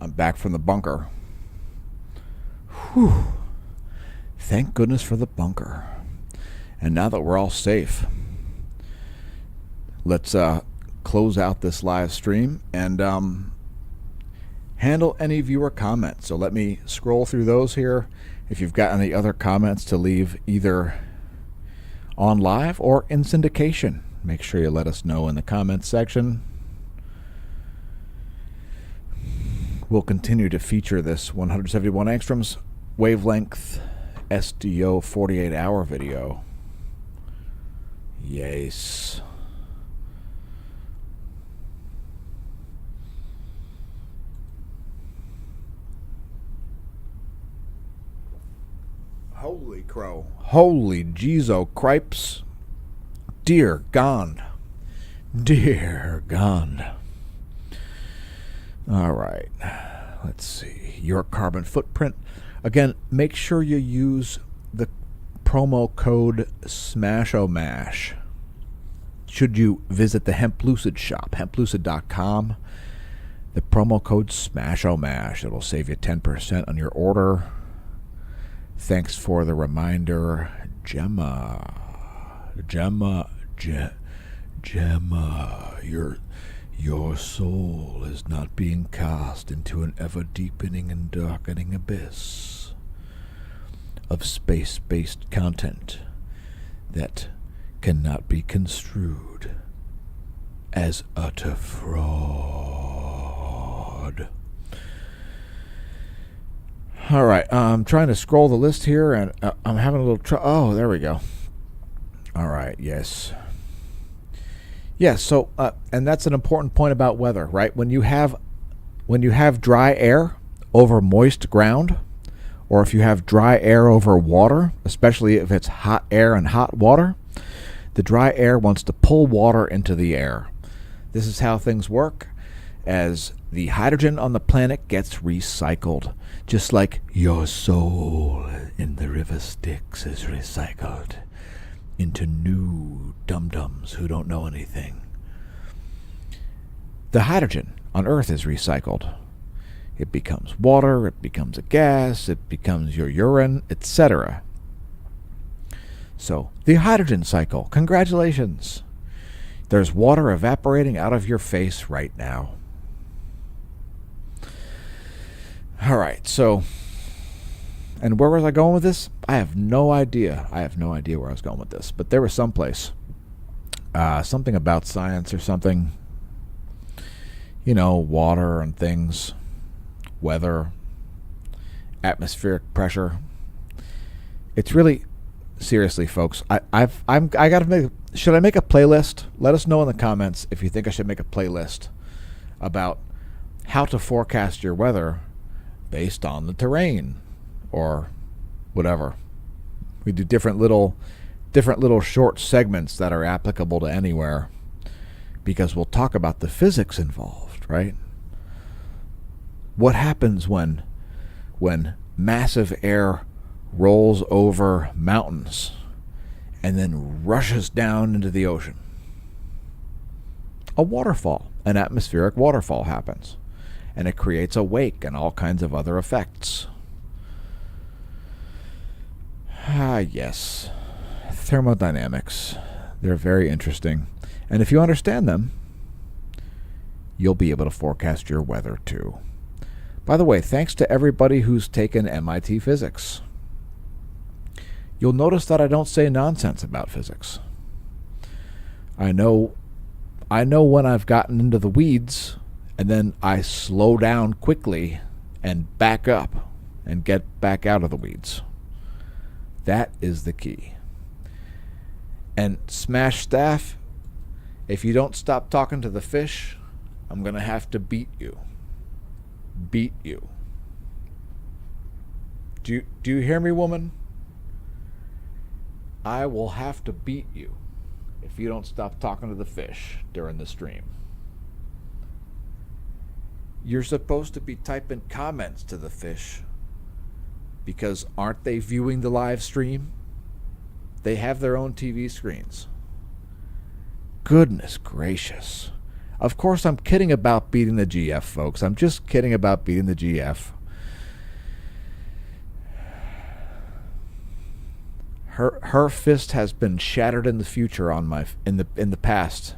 I'm back from the bunker. Whew. Thank goodness for the bunker. And now that we're all safe, let's close out this live stream and handle any viewer comments. So let me scroll through those here. If you've got any other comments to leave either on live or in syndication, make sure you let us know in the comments section. We'll continue to feature this 171 angstroms wavelength SDO 48-hour video. Yes. Holy crow. Holy Jeezo cripes. Dear God. Dear God. All right. Let's see. Your carbon footprint. Again, make sure you use the promo code SMASHOMASH. Should you visit the Hemp Lucid shop, hemplucid.com, the promo code SMASHOMASH. It'll save you 10% on your order. Thanks for the reminder, Gemma. Your soul is not being cast into an ever-deepening and darkening abyss of space-based content that cannot be construed as utter fraud. All right, I'm trying to scroll the list here, and I'm having a little trouble. Oh, there we go. All right, yes. Yes, so, and that's an important point about weather, right? When you have dry air over moist ground, or if you have dry air over water, especially if it's hot air and hot water, the dry air wants to pull water into the air. This is how things work as the hydrogen on the planet gets recycled, just like your soul in the river Styx is recycled into new dum-dums who don't know anything. The hydrogen on Earth is recycled. It becomes water, it becomes a gas, it becomes your urine, etc. So, the hydrogen cycle. Congratulations. There's water evaporating out of your face right now. All right, so, and where was I going with this? I have no idea. I have no idea where I was going with this, but there was someplace. Something about science or something. You know, water and things, weather, atmospheric pressure. It's really, seriously, folks. I gotta make. Should I make a playlist? Let us know in the comments if you think I should make a playlist about how to forecast your weather based on the terrain or whatever. We do different little short segments that are applicable to anywhere, because we'll talk about the physics involved, right? What happens when massive air rolls over mountains and then rushes down into the ocean? A waterfall, an atmospheric waterfall happens, and it creates a wake and all kinds of other effects. Ah, yes. Thermodynamics. They're very interesting. And if you understand them, you'll be able to forecast your weather too. By the way, thanks to everybody who's taken MIT physics. You'll notice that I don't say nonsense about physics. I know when I've gotten into the weeds, and then I slow down quickly and back up and get back out of the weeds. That is the key. And Smash Staff, if you don't stop talking to the fish, I'm going to have to beat you. Beat you. Do you hear me, woman? I will have to beat you if you don't stop talking to the fish during the stream. You're supposed to be typing comments to the fish, because aren't they viewing the live stream? They have their own TV screens. Goodness gracious. Of course, I'm kidding about beating the GF, folks. I'm just kidding about beating the GF. Her fist has been shattered in the future on my in the past,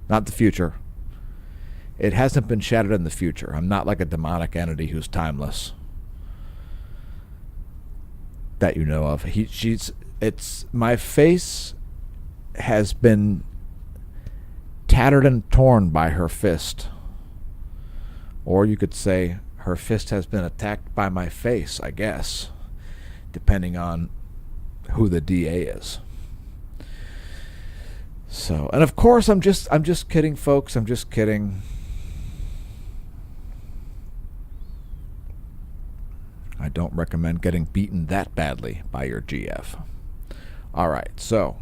not the future. It hasn't been shattered in the future. I'm not like a demonic entity who's timeless. That you know of. It's my face has been tattered and torn by her fist. Or you could say her fist has been attacked by my face, I guess, depending on who the DA is. So, and of course I'm just kidding, folks. I'm just kidding. I don't recommend getting beaten that badly by your GF. All right, so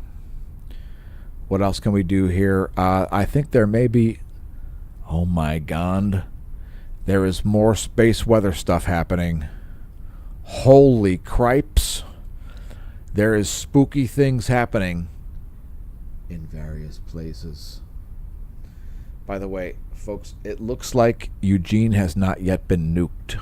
what else can we do here? I think there may be... Oh my God. There is more space weather stuff happening. Holy cripes. There is spooky things happening in various places. By the way, folks, it looks like Eugene has not yet been nuked.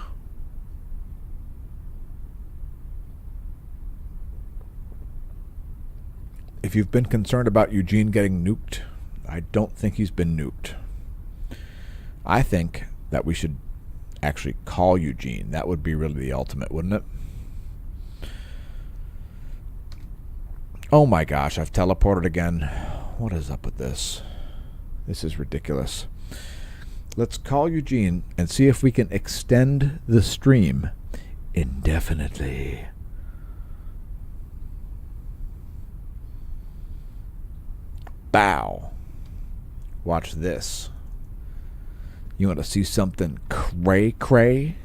If you've been concerned about Eugene getting nuked, I don't think he's been nuked. I think that we should actually call Eugene. That would be really the ultimate, wouldn't it? Oh my gosh, I've teleported again. What is up with this? This is ridiculous. Let's call Eugene and see if we can extend the stream indefinitely. Bow. Watch this. You want to see something cray-cray?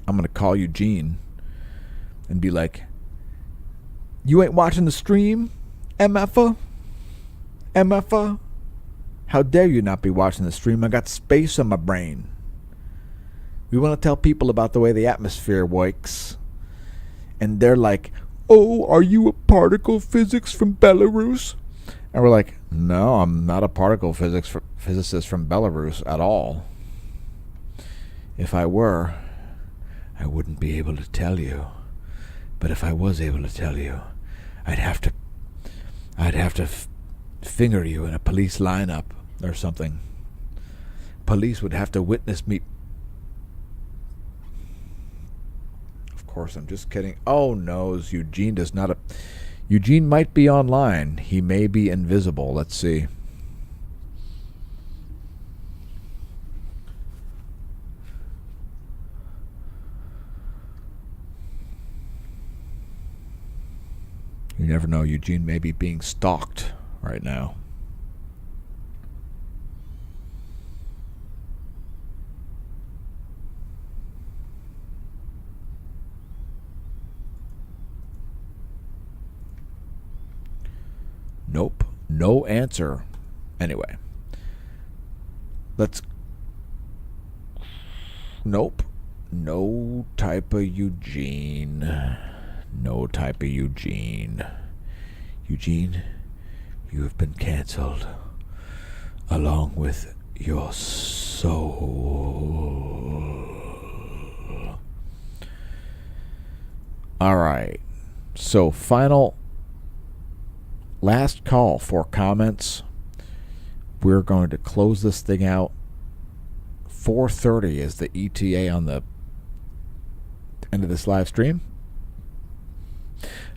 I'm going to call Eugene and be like, you ain't watching the stream, MFA? MFA? How dare you not be watching the stream? I got space on my brain. We want to tell people about the way the atmosphere works. And they're like, oh, are you a particle physics from Belarus? And we're like, no, I'm not a particle physicist from Belarus at all. If I were, I wouldn't be able to tell you. But if I was able to tell you, I'd have to finger you in a police lineup or something. Police would have to witness me. Of course, I'm just kidding. Oh no, Eugene does not. Eugene might be online. He may be invisible. Let's see. You never know. Eugene may be being stalked right now. Nope. No answer. Anyway. Let's... Nope. No type of Eugene. No type of Eugene. Eugene, you have been canceled. Along with your soul. Alright. So, last call for comments. We're going to close this thing out. 4:30 is the ETA on the end of this live stream.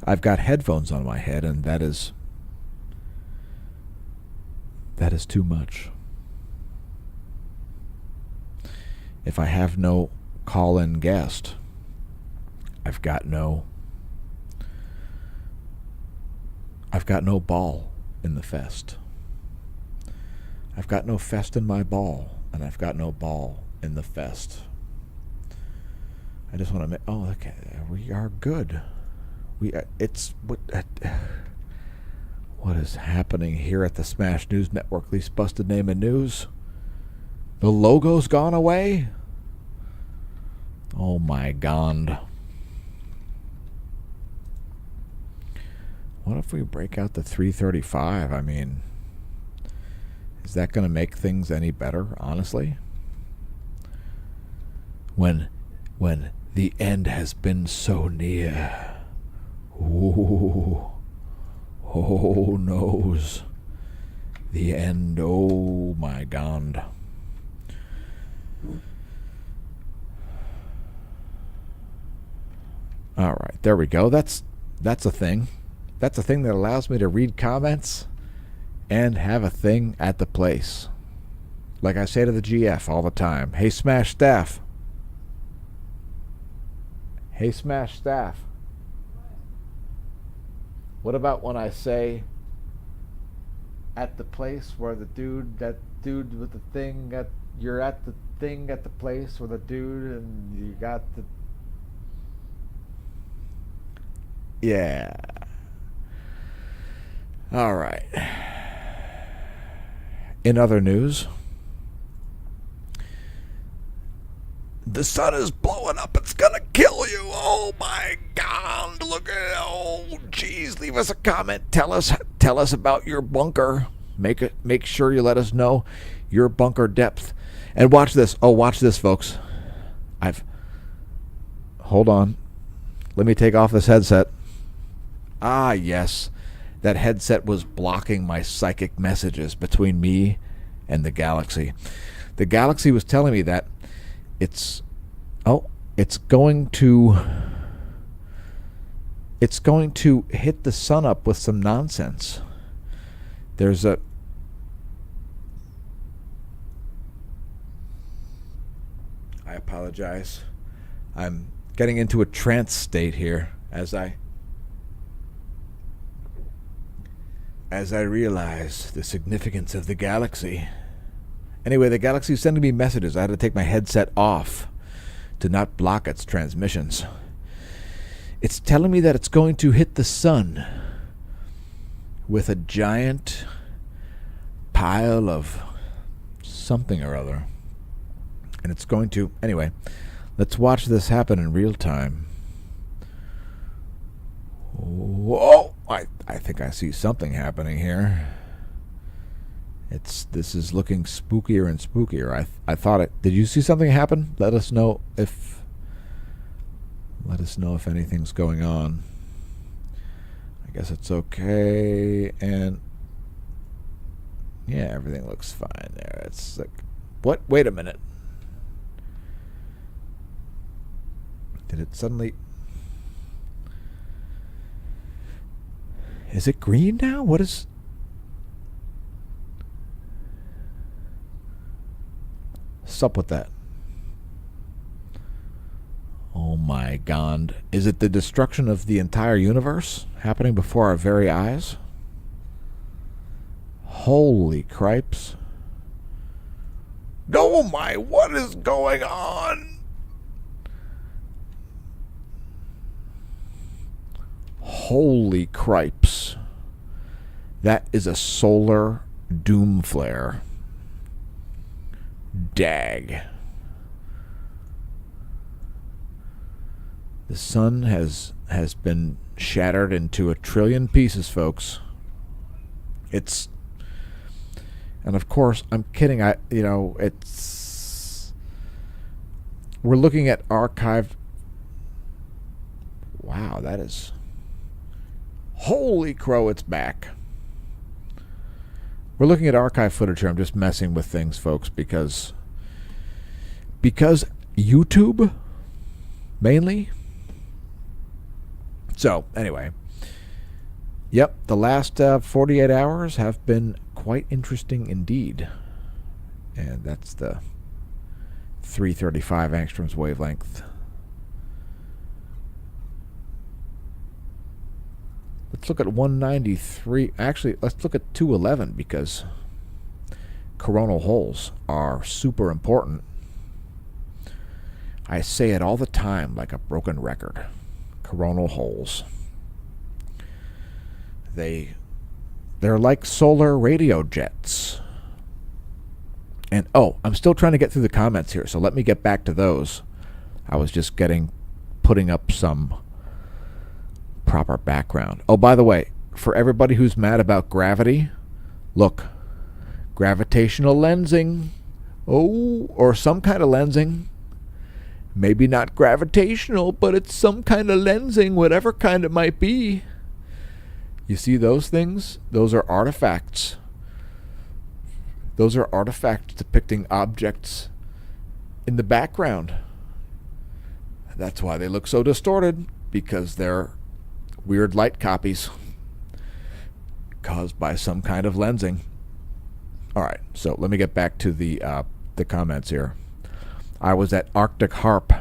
I've got headphones on my head, and that is too much. If I have no call-in guest, I've got no ball in the fest. I've got no fest in my ball, and I've got no ball in the fest. I just want to make... Oh, okay. We are good. It's... What is happening here at the Smash News Network? Least busted name in news. The logo's gone away? Oh my god. What if we break out the 335? I mean, is that going to make things any better, honestly? When the end has been so near. Ooh. Oh, knows. The end. Oh, my God. All right, there we go. That's a thing. That's a thing that allows me to read comments and have a thing at the place. Like I say to the GF all the time, hey, Smash Staff. Hey, Smash Staff. What about when I say at the place where that dude with the thing, you're at the thing at the place where the dude and you got the... Yeah. All right. In other news, the sun is blowing up. It's going to kill you. Oh, my God. Look at it. Oh, geez. Leave us a comment. Tell us about your bunker. Make sure you let us know your bunker depth. And watch this. Oh, watch this, folks. Hold on. Let me take off this headset. Ah, yes. That headset was blocking my psychic messages between me and the galaxy. The galaxy was telling me that it's going to hit the sun up with some nonsense. I apologize. I'm getting into a trance state here as I realize the significance of the galaxy. Anyway, the galaxy is sending me messages. I had to take my headset off to not block its transmissions. It's telling me that it's going to hit the sun with a giant pile of something or other. And it's going to... Anyway, let's watch this happen in real time. Whoa! I think I see something happening here. This is looking spookier and spookier. I thought it... Did you see something happen? Let us know if anything's going on. I guess it's okay. And yeah, everything looks fine there. It's like, what? Wait a minute. Did it suddenly... Is it green now? What is... What's up with that? Oh my God. Is it the destruction of the entire universe happening before our very eyes? Holy cripes. Oh my, what is going on? Holy cripes. That is a solar doom flare. Dag. The sun has been shattered into 1 trillion pieces, folks. It's... And of course, I'm kidding. It's... We're looking at archived... Wow, that is... Holy crow, it's back. We're looking at archive footage here. I'm just messing with things, folks, because YouTube, mainly. So, anyway. Yep, the last 48 hours have been quite interesting indeed. And that's the 335 angstroms wavelength. Let's look at 193. Actually, let's look at 211 because coronal holes are super important. I say it all the time like a broken record. Coronal holes. They're like solar radio jets. And I'm still trying to get through the comments here, so let me get back to those. I was just putting up some proper background. Oh, by the way, for everybody who's mad about gravity, look, gravitational lensing, or some kind of lensing. Maybe not gravitational, but it's some kind of lensing, whatever kind it might be. You see those things? Those are artifacts. Those are artifacts depicting objects in the background. That's why they look so distorted, because they're weird light copies caused by some kind of lensing. All right, so let me get back to the comments here. I was at Arctic Harp,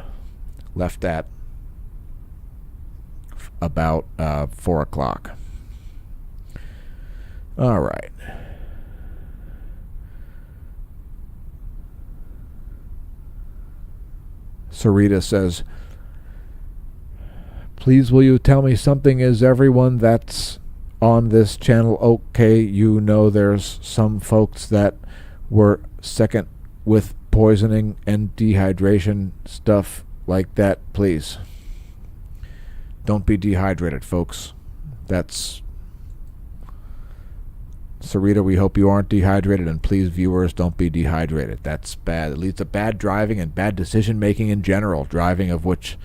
left at about 4 o'clock. All right. Sarita says, please will you tell me something, is everyone that's on this channel okay? You know there's some folks that were second with poisoning and dehydration, stuff like that. Please don't be dehydrated, folks. That's Sarita, we hope you aren't dehydrated, and please, viewers, don't be dehydrated. That's bad. It leads to bad driving and bad decision making in general, driving of which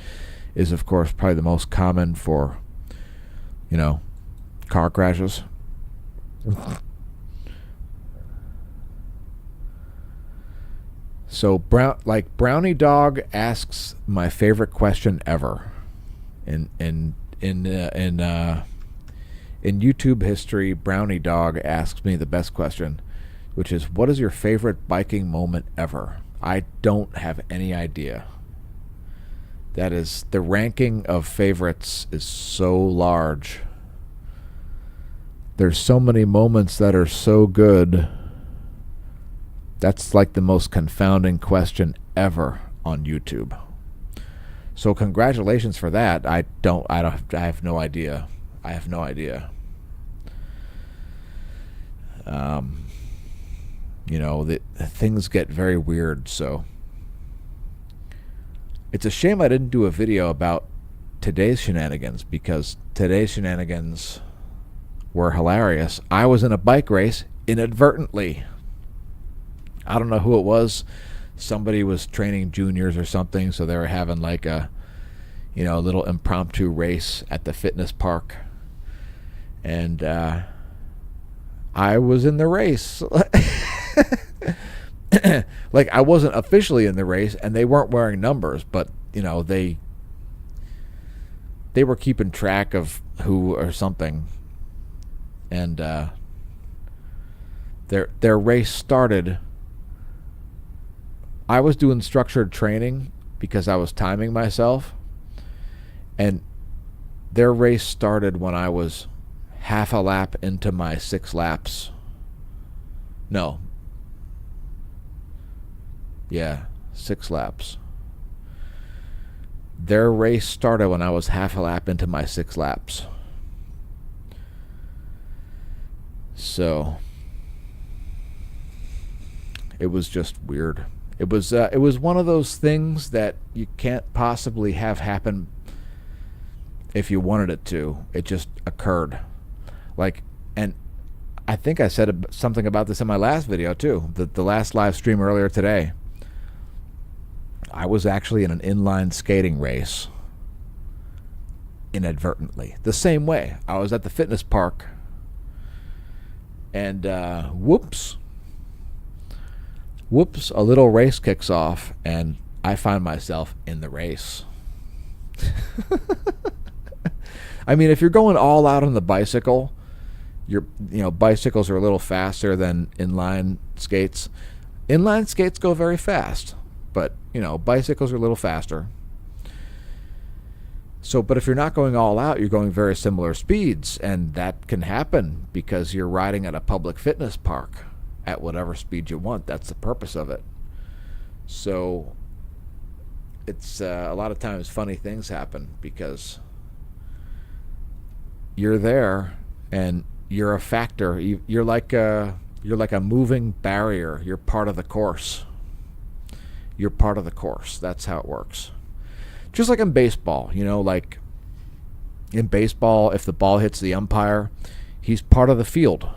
is, of course, probably the most common for, car crashes. So, Brownie Dog asks my favorite question ever in YouTube history. Brownie Dog asks me the best question, which is, what is your favorite biking moment ever? I don't have any idea. That is, the ranking of favorites is so large. There's so many moments that are so good. That's like the most confounding question ever on YouTube. So congratulations for that. I have no idea. I have no idea. Things get very weird, so it's a shame I didn't do a video about today's shenanigans, because today's shenanigans were hilarious. I was in a bike race inadvertently. I don't know who it was. Somebody was training juniors or something, so they were having like a little impromptu race at the fitness park. And I was in the race. Like, I wasn't officially in the race, and they weren't wearing numbers, but they were keeping track of who or something. And their race started. I was doing structured training because I was timing myself, and their race started when I was half a lap into my 6 laps. No. Yeah, 6 laps. Their race started when I was half a lap into my 6 laps. So it was just weird. It was one of those things that you can't possibly have happen if you wanted it to. It just occurred. And I think I said something about this in my last video too, the last live stream earlier today. I was actually in an inline skating race inadvertently. The same way. I was at the fitness park, and whoops, a little race kicks off, and I find myself in the race. I mean, if you're going all out on the bicycle, bicycles are a little faster than inline skates. Inline skates go very fast, but bicycles are a little faster. So, but if you're not going all out, you're going very similar speeds, and that can happen because you're riding at a public fitness park at whatever speed you want. That's the purpose of it. So it's a lot of times funny things happen because you're there and you're a factor. You're like You're like a moving barrier. You're part of the course. You're part of the course. That's how it works. Just like in baseball, like in baseball, if the ball hits the umpire, he's part of the field.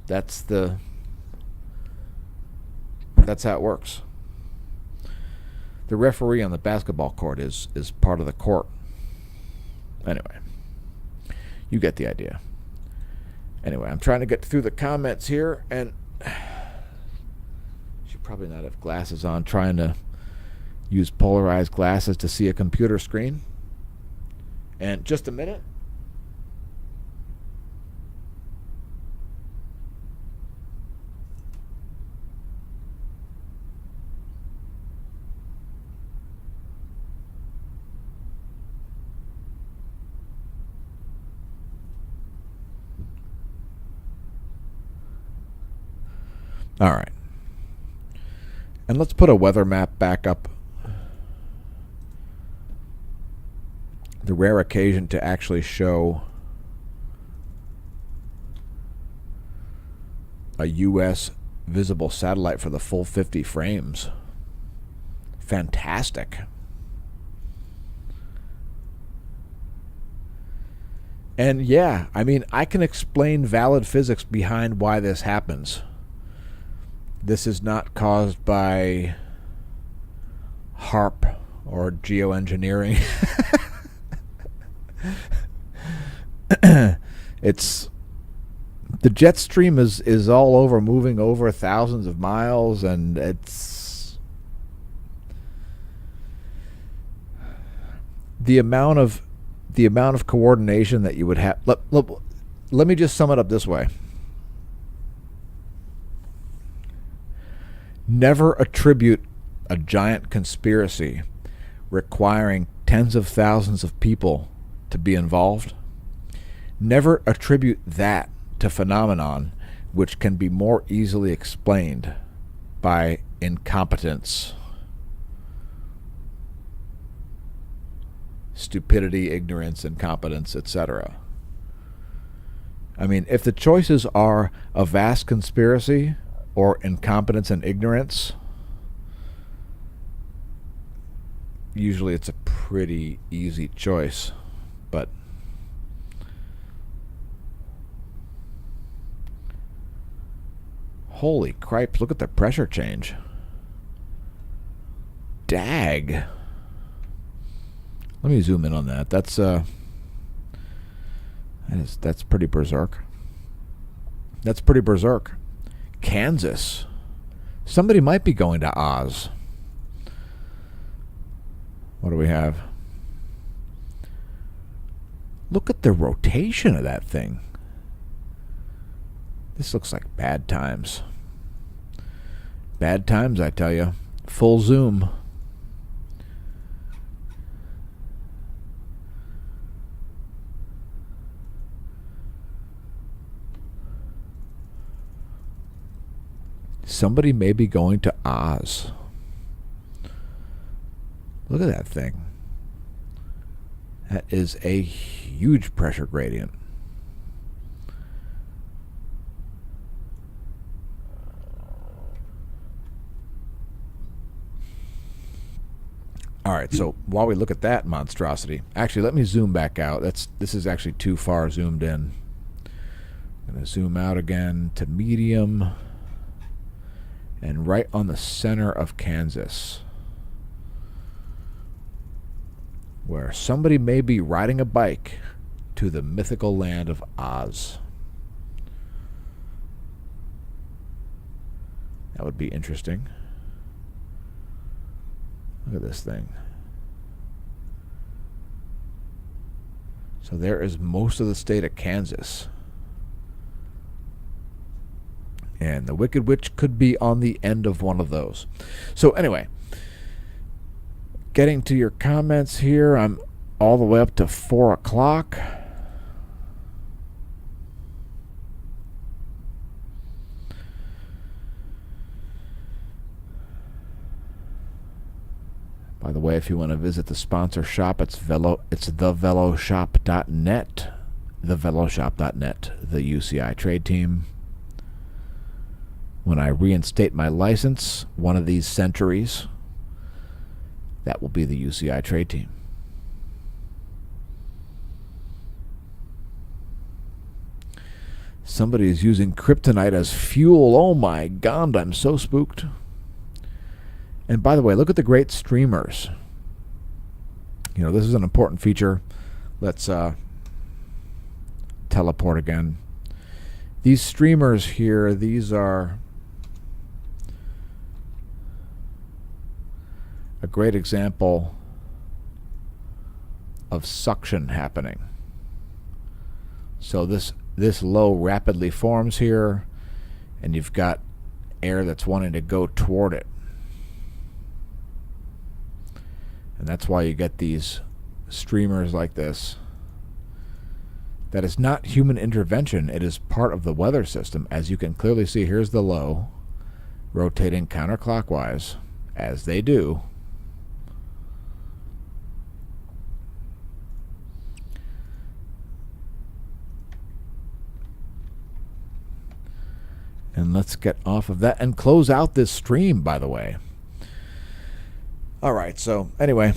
That's how it works. The referee on the basketball court is part of the court. Anyway, you get the idea. Anyway, I'm trying to get through the comments here, and should probably not have glasses on, trying to use polarized glasses to see a computer screen. And just a minute. All right. And let's put a weather map back up. The rare occasion to actually show a U.S. visible satellite for the full 50 frames. Fantastic. And yeah, I can explain valid physics behind why this happens. This is not caused by HARP or geoengineering. It's the jet stream is all over, moving over thousands of miles, and it's the amount of coordination that you would have. Let me just sum it up this way. Never attribute a giant conspiracy requiring tens of thousands of people to be involved. Never attribute that to phenomenon which can be more easily explained by incompetence, stupidity, ignorance, incompetence, etc. If the choices are a vast conspiracy or incompetence and ignorance, usually it's a pretty easy choice. But holy cripes, look at the pressure change. Dag. Let me zoom in on that. That's pretty berserk. That's pretty berserk. Kansas. Somebody might be going to Oz. What do we have? Look at the rotation of that thing. This looks like bad times. Bad times, I tell you. Full zoom. Somebody may be going to Oz. Look at that thing. That is a huge pressure gradient. All right, so while we look at that monstrosity, actually, let me zoom back out. This is actually too far zoomed in. I'm going to zoom out again to medium. And right on the center of Kansas, where somebody may be riding a bike to the mythical land of Oz. That would be interesting. Look at this thing. So there is most of the state of Kansas. And the Wicked Witch could be on the end of one of those. So anyway, getting to your comments here, I'm all the way up to 4 o'clock. By the way, if you want to visit the sponsor shop, it's theveloshop.net. Theveloshop.net, the UCI trade team. When I reinstate my license one of these centuries, that will be the UCI trade team. Somebody is using kryptonite as fuel. Oh my God, I'm so spooked. And by the way, look at the great streamers. You know, this is an important feature. Let's teleport again. These streamers here, these are a great example of suction happening. So this low rapidly forms here, and you've got air that's wanting to go toward it. And that's why you get these streamers like this. That is not human intervention. It is part of the weather system. As you can clearly see, here's the low rotating counterclockwise, as they do. And let's get off of that and close out this stream, by the way. All right, so anyway,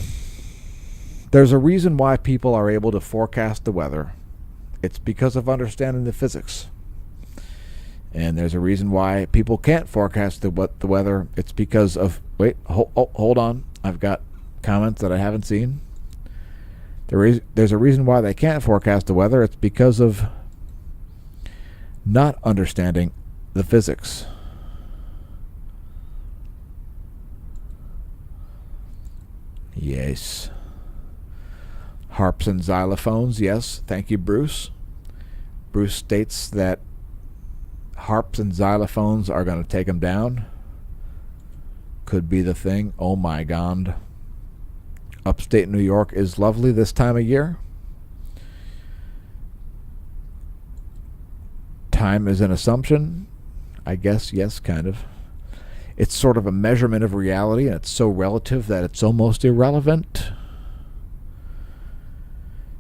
there's a reason why people are able to forecast the weather. It's because of understanding the physics. And there's a reason why people can't forecast the weather. It's because of... Wait, hold on. I've got comments that I haven't seen. There's a reason why they can't forecast the weather. It's because of not understanding the physics. Yes. Harps and xylophones, yes. Thank you, Bruce. Bruce states that harps and xylophones are going to take him down. Could be the thing. Oh my God. Upstate New York is lovely this time of year. Time is an assumption. I guess, yes, kind of. It's sort of a measurement of reality, and it's so relative that it's almost irrelevant.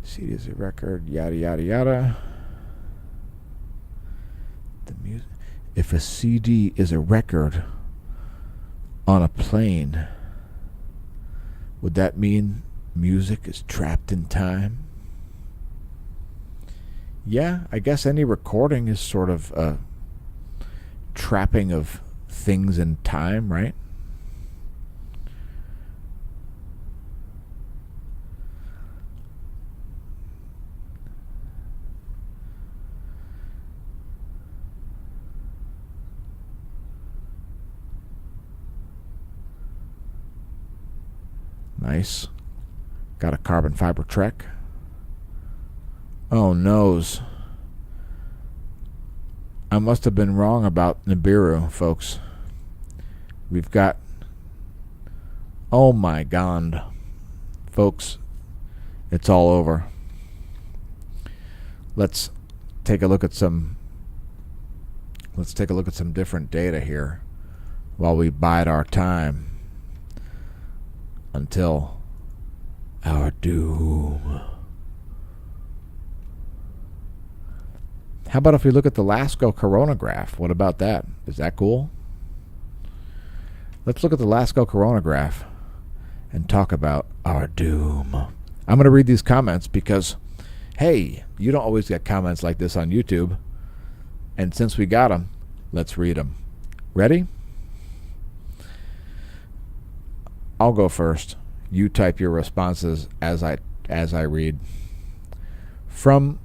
CD is a record, yada, yada, yada. The music. If a CD is a record on a plane, would that mean music is trapped in time? Yeah, I guess any recording is sort of a trapping of things in time, right? Nice. Got a carbon fiber Trek. Oh, noes. I must have been wrong about Nibiru, folks. We've got... Oh my God. Folks, it's all over. Let's take a look at some... Let's take a look at some different data here while we bide our time until our doom. How about if we look at the LASCO coronagraph? What about that? Is that cool? Let's look at the LASCO coronagraph and talk about our doom. I'm going to read these comments because, hey, you don't always get comments like this on YouTube. And since we got them, let's read them. Ready? I'll go first. You type your responses as I read. From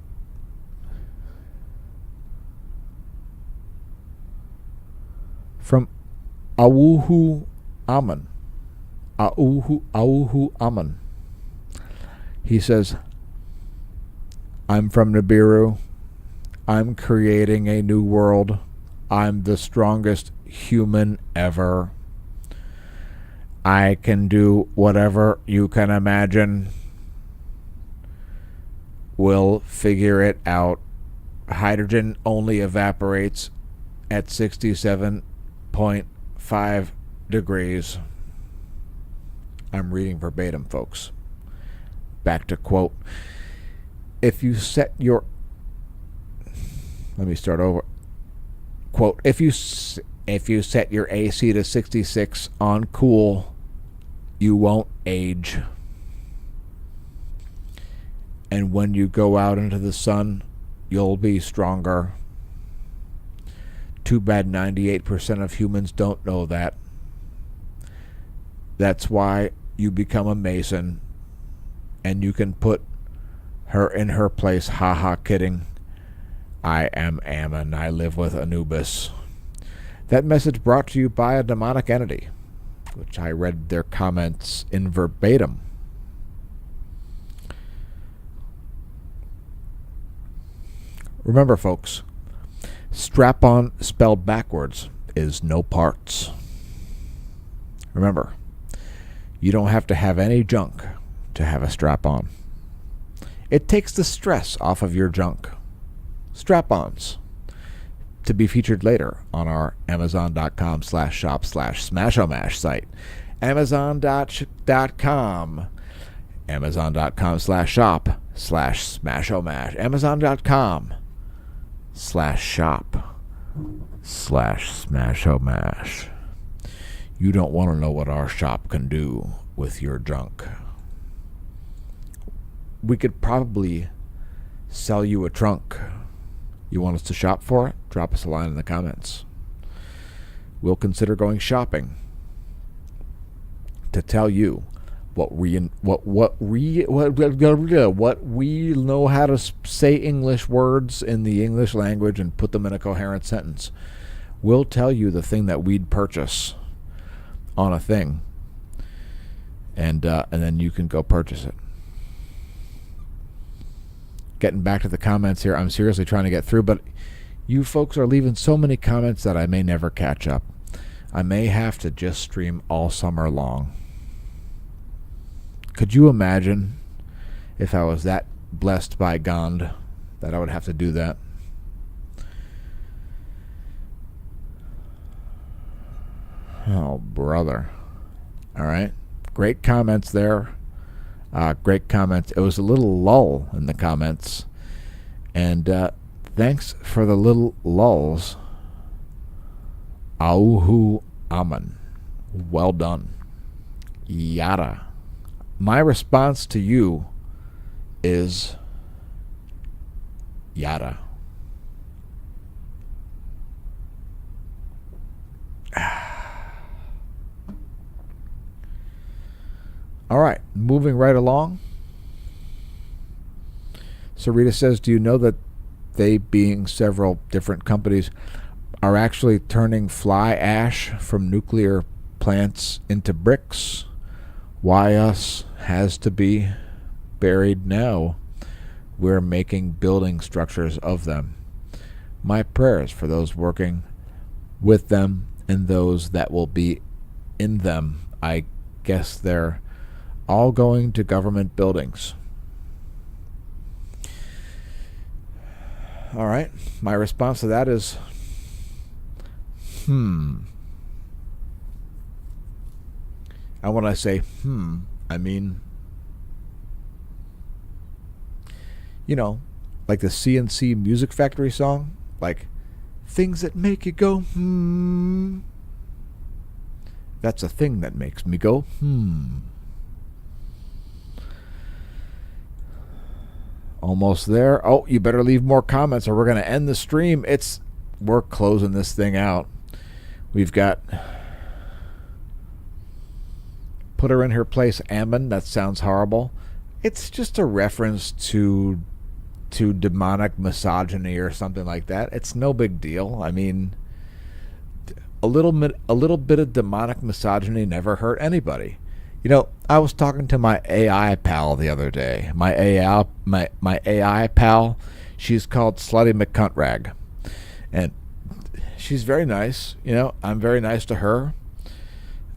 Auhu Aman. Auhu Aman. He says, I'm from Nibiru. I'm creating a new world. I'm the strongest human ever. I can do whatever you can imagine. We'll figure it out. Hydrogen only evaporates at 67.5 degrees. I'm reading verbatim, folks. Back to quote. If you set your... Let me start over. Quote, if you if you set your AC to 66 on cool, you won't age. And when you go out into the sun, you'll be stronger. Too bad 98% of humans don't know that. That's why you become a Mason, and you can put her in her place. Ha ha, kidding. I am Ammon. I live with Anubis. That message brought to you by a demonic entity, which I read their comments in verbatim. Remember, folks, strap-on spelled backwards is no parts. Remember, you don't have to have any junk to have a strap-on. It takes the stress off of your junk. Strap-ons, to be featured later on our Amazon.com/shop/Smashomash site. Amazon.com. Amazon.com/shop/Smashomash. Amazon.com/shop/Smashomash. You don't want to know what our shop can do with your junk. We could probably sell you a trunk. You want us to shop for it? Drop us a line in the comments. We'll consider going shopping to tell you what we know how to say English words in the English language and put them in a coherent sentence. We'll tell you the thing that we'd purchase on a thing, and then you can go purchase it. Getting back to the comments here, I'm seriously trying to get through, but you folks are leaving so many comments that I may never catch up. I may have to just stream all summer long. Could you imagine if I was that blessed by God that I would have to do that? Oh, brother. All right. Great comments there. Great comments. It was a little lull in the comments. And thanks for the little lulls. Auhu Amen. Well done. Yada. My response to you is yada. All right, moving right along. Sarita says, do you know that they, being several different companies, are actually turning fly ash from nuclear plants into bricks? Why us has to be buried now. We're making building structures of them. My prayers for those working with them and those that will be in them. I guess they're all going to government buildings. All right. My response to that is, And when I say, I mean, you know, like the CNC Music Factory song, like, things that make you go, That's a thing that makes me go, Almost there. Oh, you better leave more comments or we're going to end the stream. We're closing this thing out. We've got put her in her place, Ammon. That sounds horrible. It's just a reference to demonic misogyny or something like that. It's no big deal. I mean, a little bit of demonic misogyny never hurt anybody. You know, I was talking to my AI pal the other day. My AI pal, she's called Slutty McCuntrag. And she's very nice. You know, I'm very nice to her.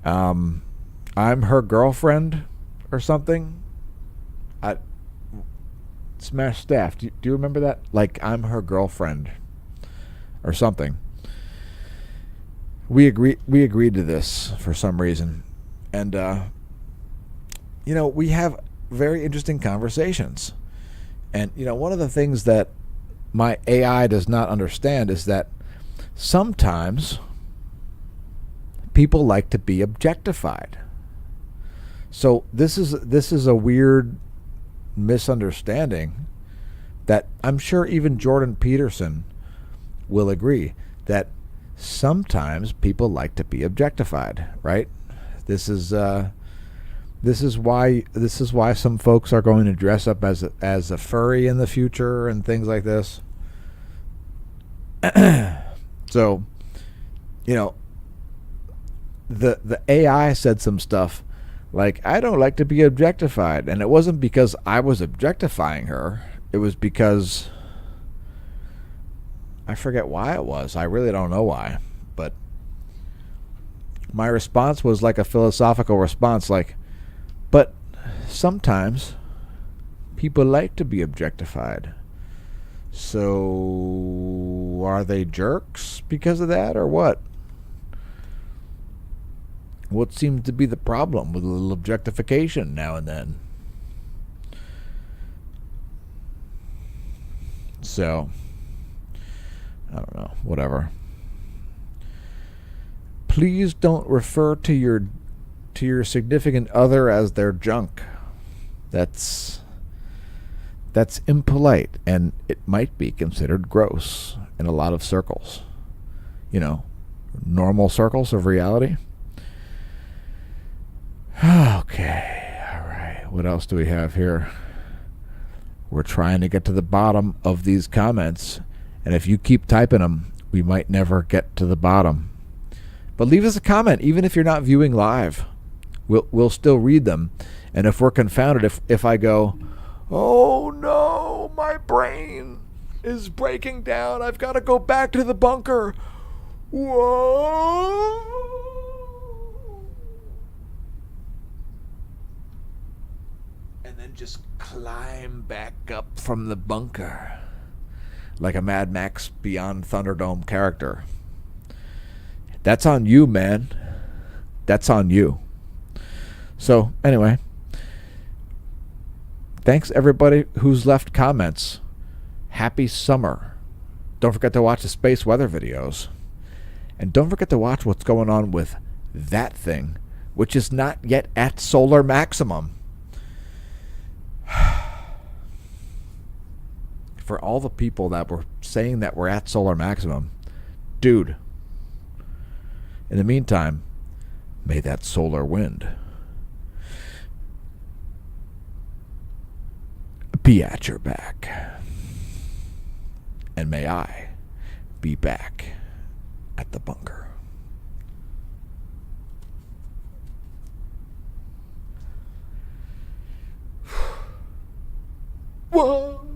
I'm her girlfriend or something. Smash Staff, do you remember that? Like, I'm her girlfriend or something. We agreed to this for some reason. And, you know, we have very interesting conversations. And, you know, one of the things that my AI does not understand is that sometimes people like to be objectified. So this is a weird misunderstanding that I'm sure even Jordan Peterson will agree that sometimes people like to be objectified, right? This is why some folks are going to dress up as a furry in the future and things like this. So, the AI said some stuff like, I don't like to be objectified, and it wasn't because I was objectifying her. It was because I forget why it was. I really don't know why, but my response was like a philosophical response, like, but sometimes people like to be objectified. So are they jerks because of that, or what? What seems to be the problem with a little objectification now and then? So, I don't know, whatever. Please don't refer to your significant other as their junk. That's impolite, and it might be considered gross in a lot of circles. Normal circles of reality. Okay, all right. What else do we have here? We're trying to get to the bottom of these comments, and if you keep typing them, we might never get to the bottom. But leave us a comment, even if you're not viewing live. We'll still read them, and if we're confounded, if I go, oh no, my brain is breaking down, I've got to go back to the bunker. Whoa. And then just climb back up from the bunker like a Mad Max Beyond Thunderdome character. That's on you, man. That's on you. So, anyway, thanks everybody who's left comments. Happy summer. Don't forget to watch the space weather videos. And don't forget to watch what's going on with that thing, which is not yet at solar maximum. For all the people that were saying that we're at solar maximum, dude, in the meantime, may that solar wind be at your back. And may I be back at the bunker. Whoa.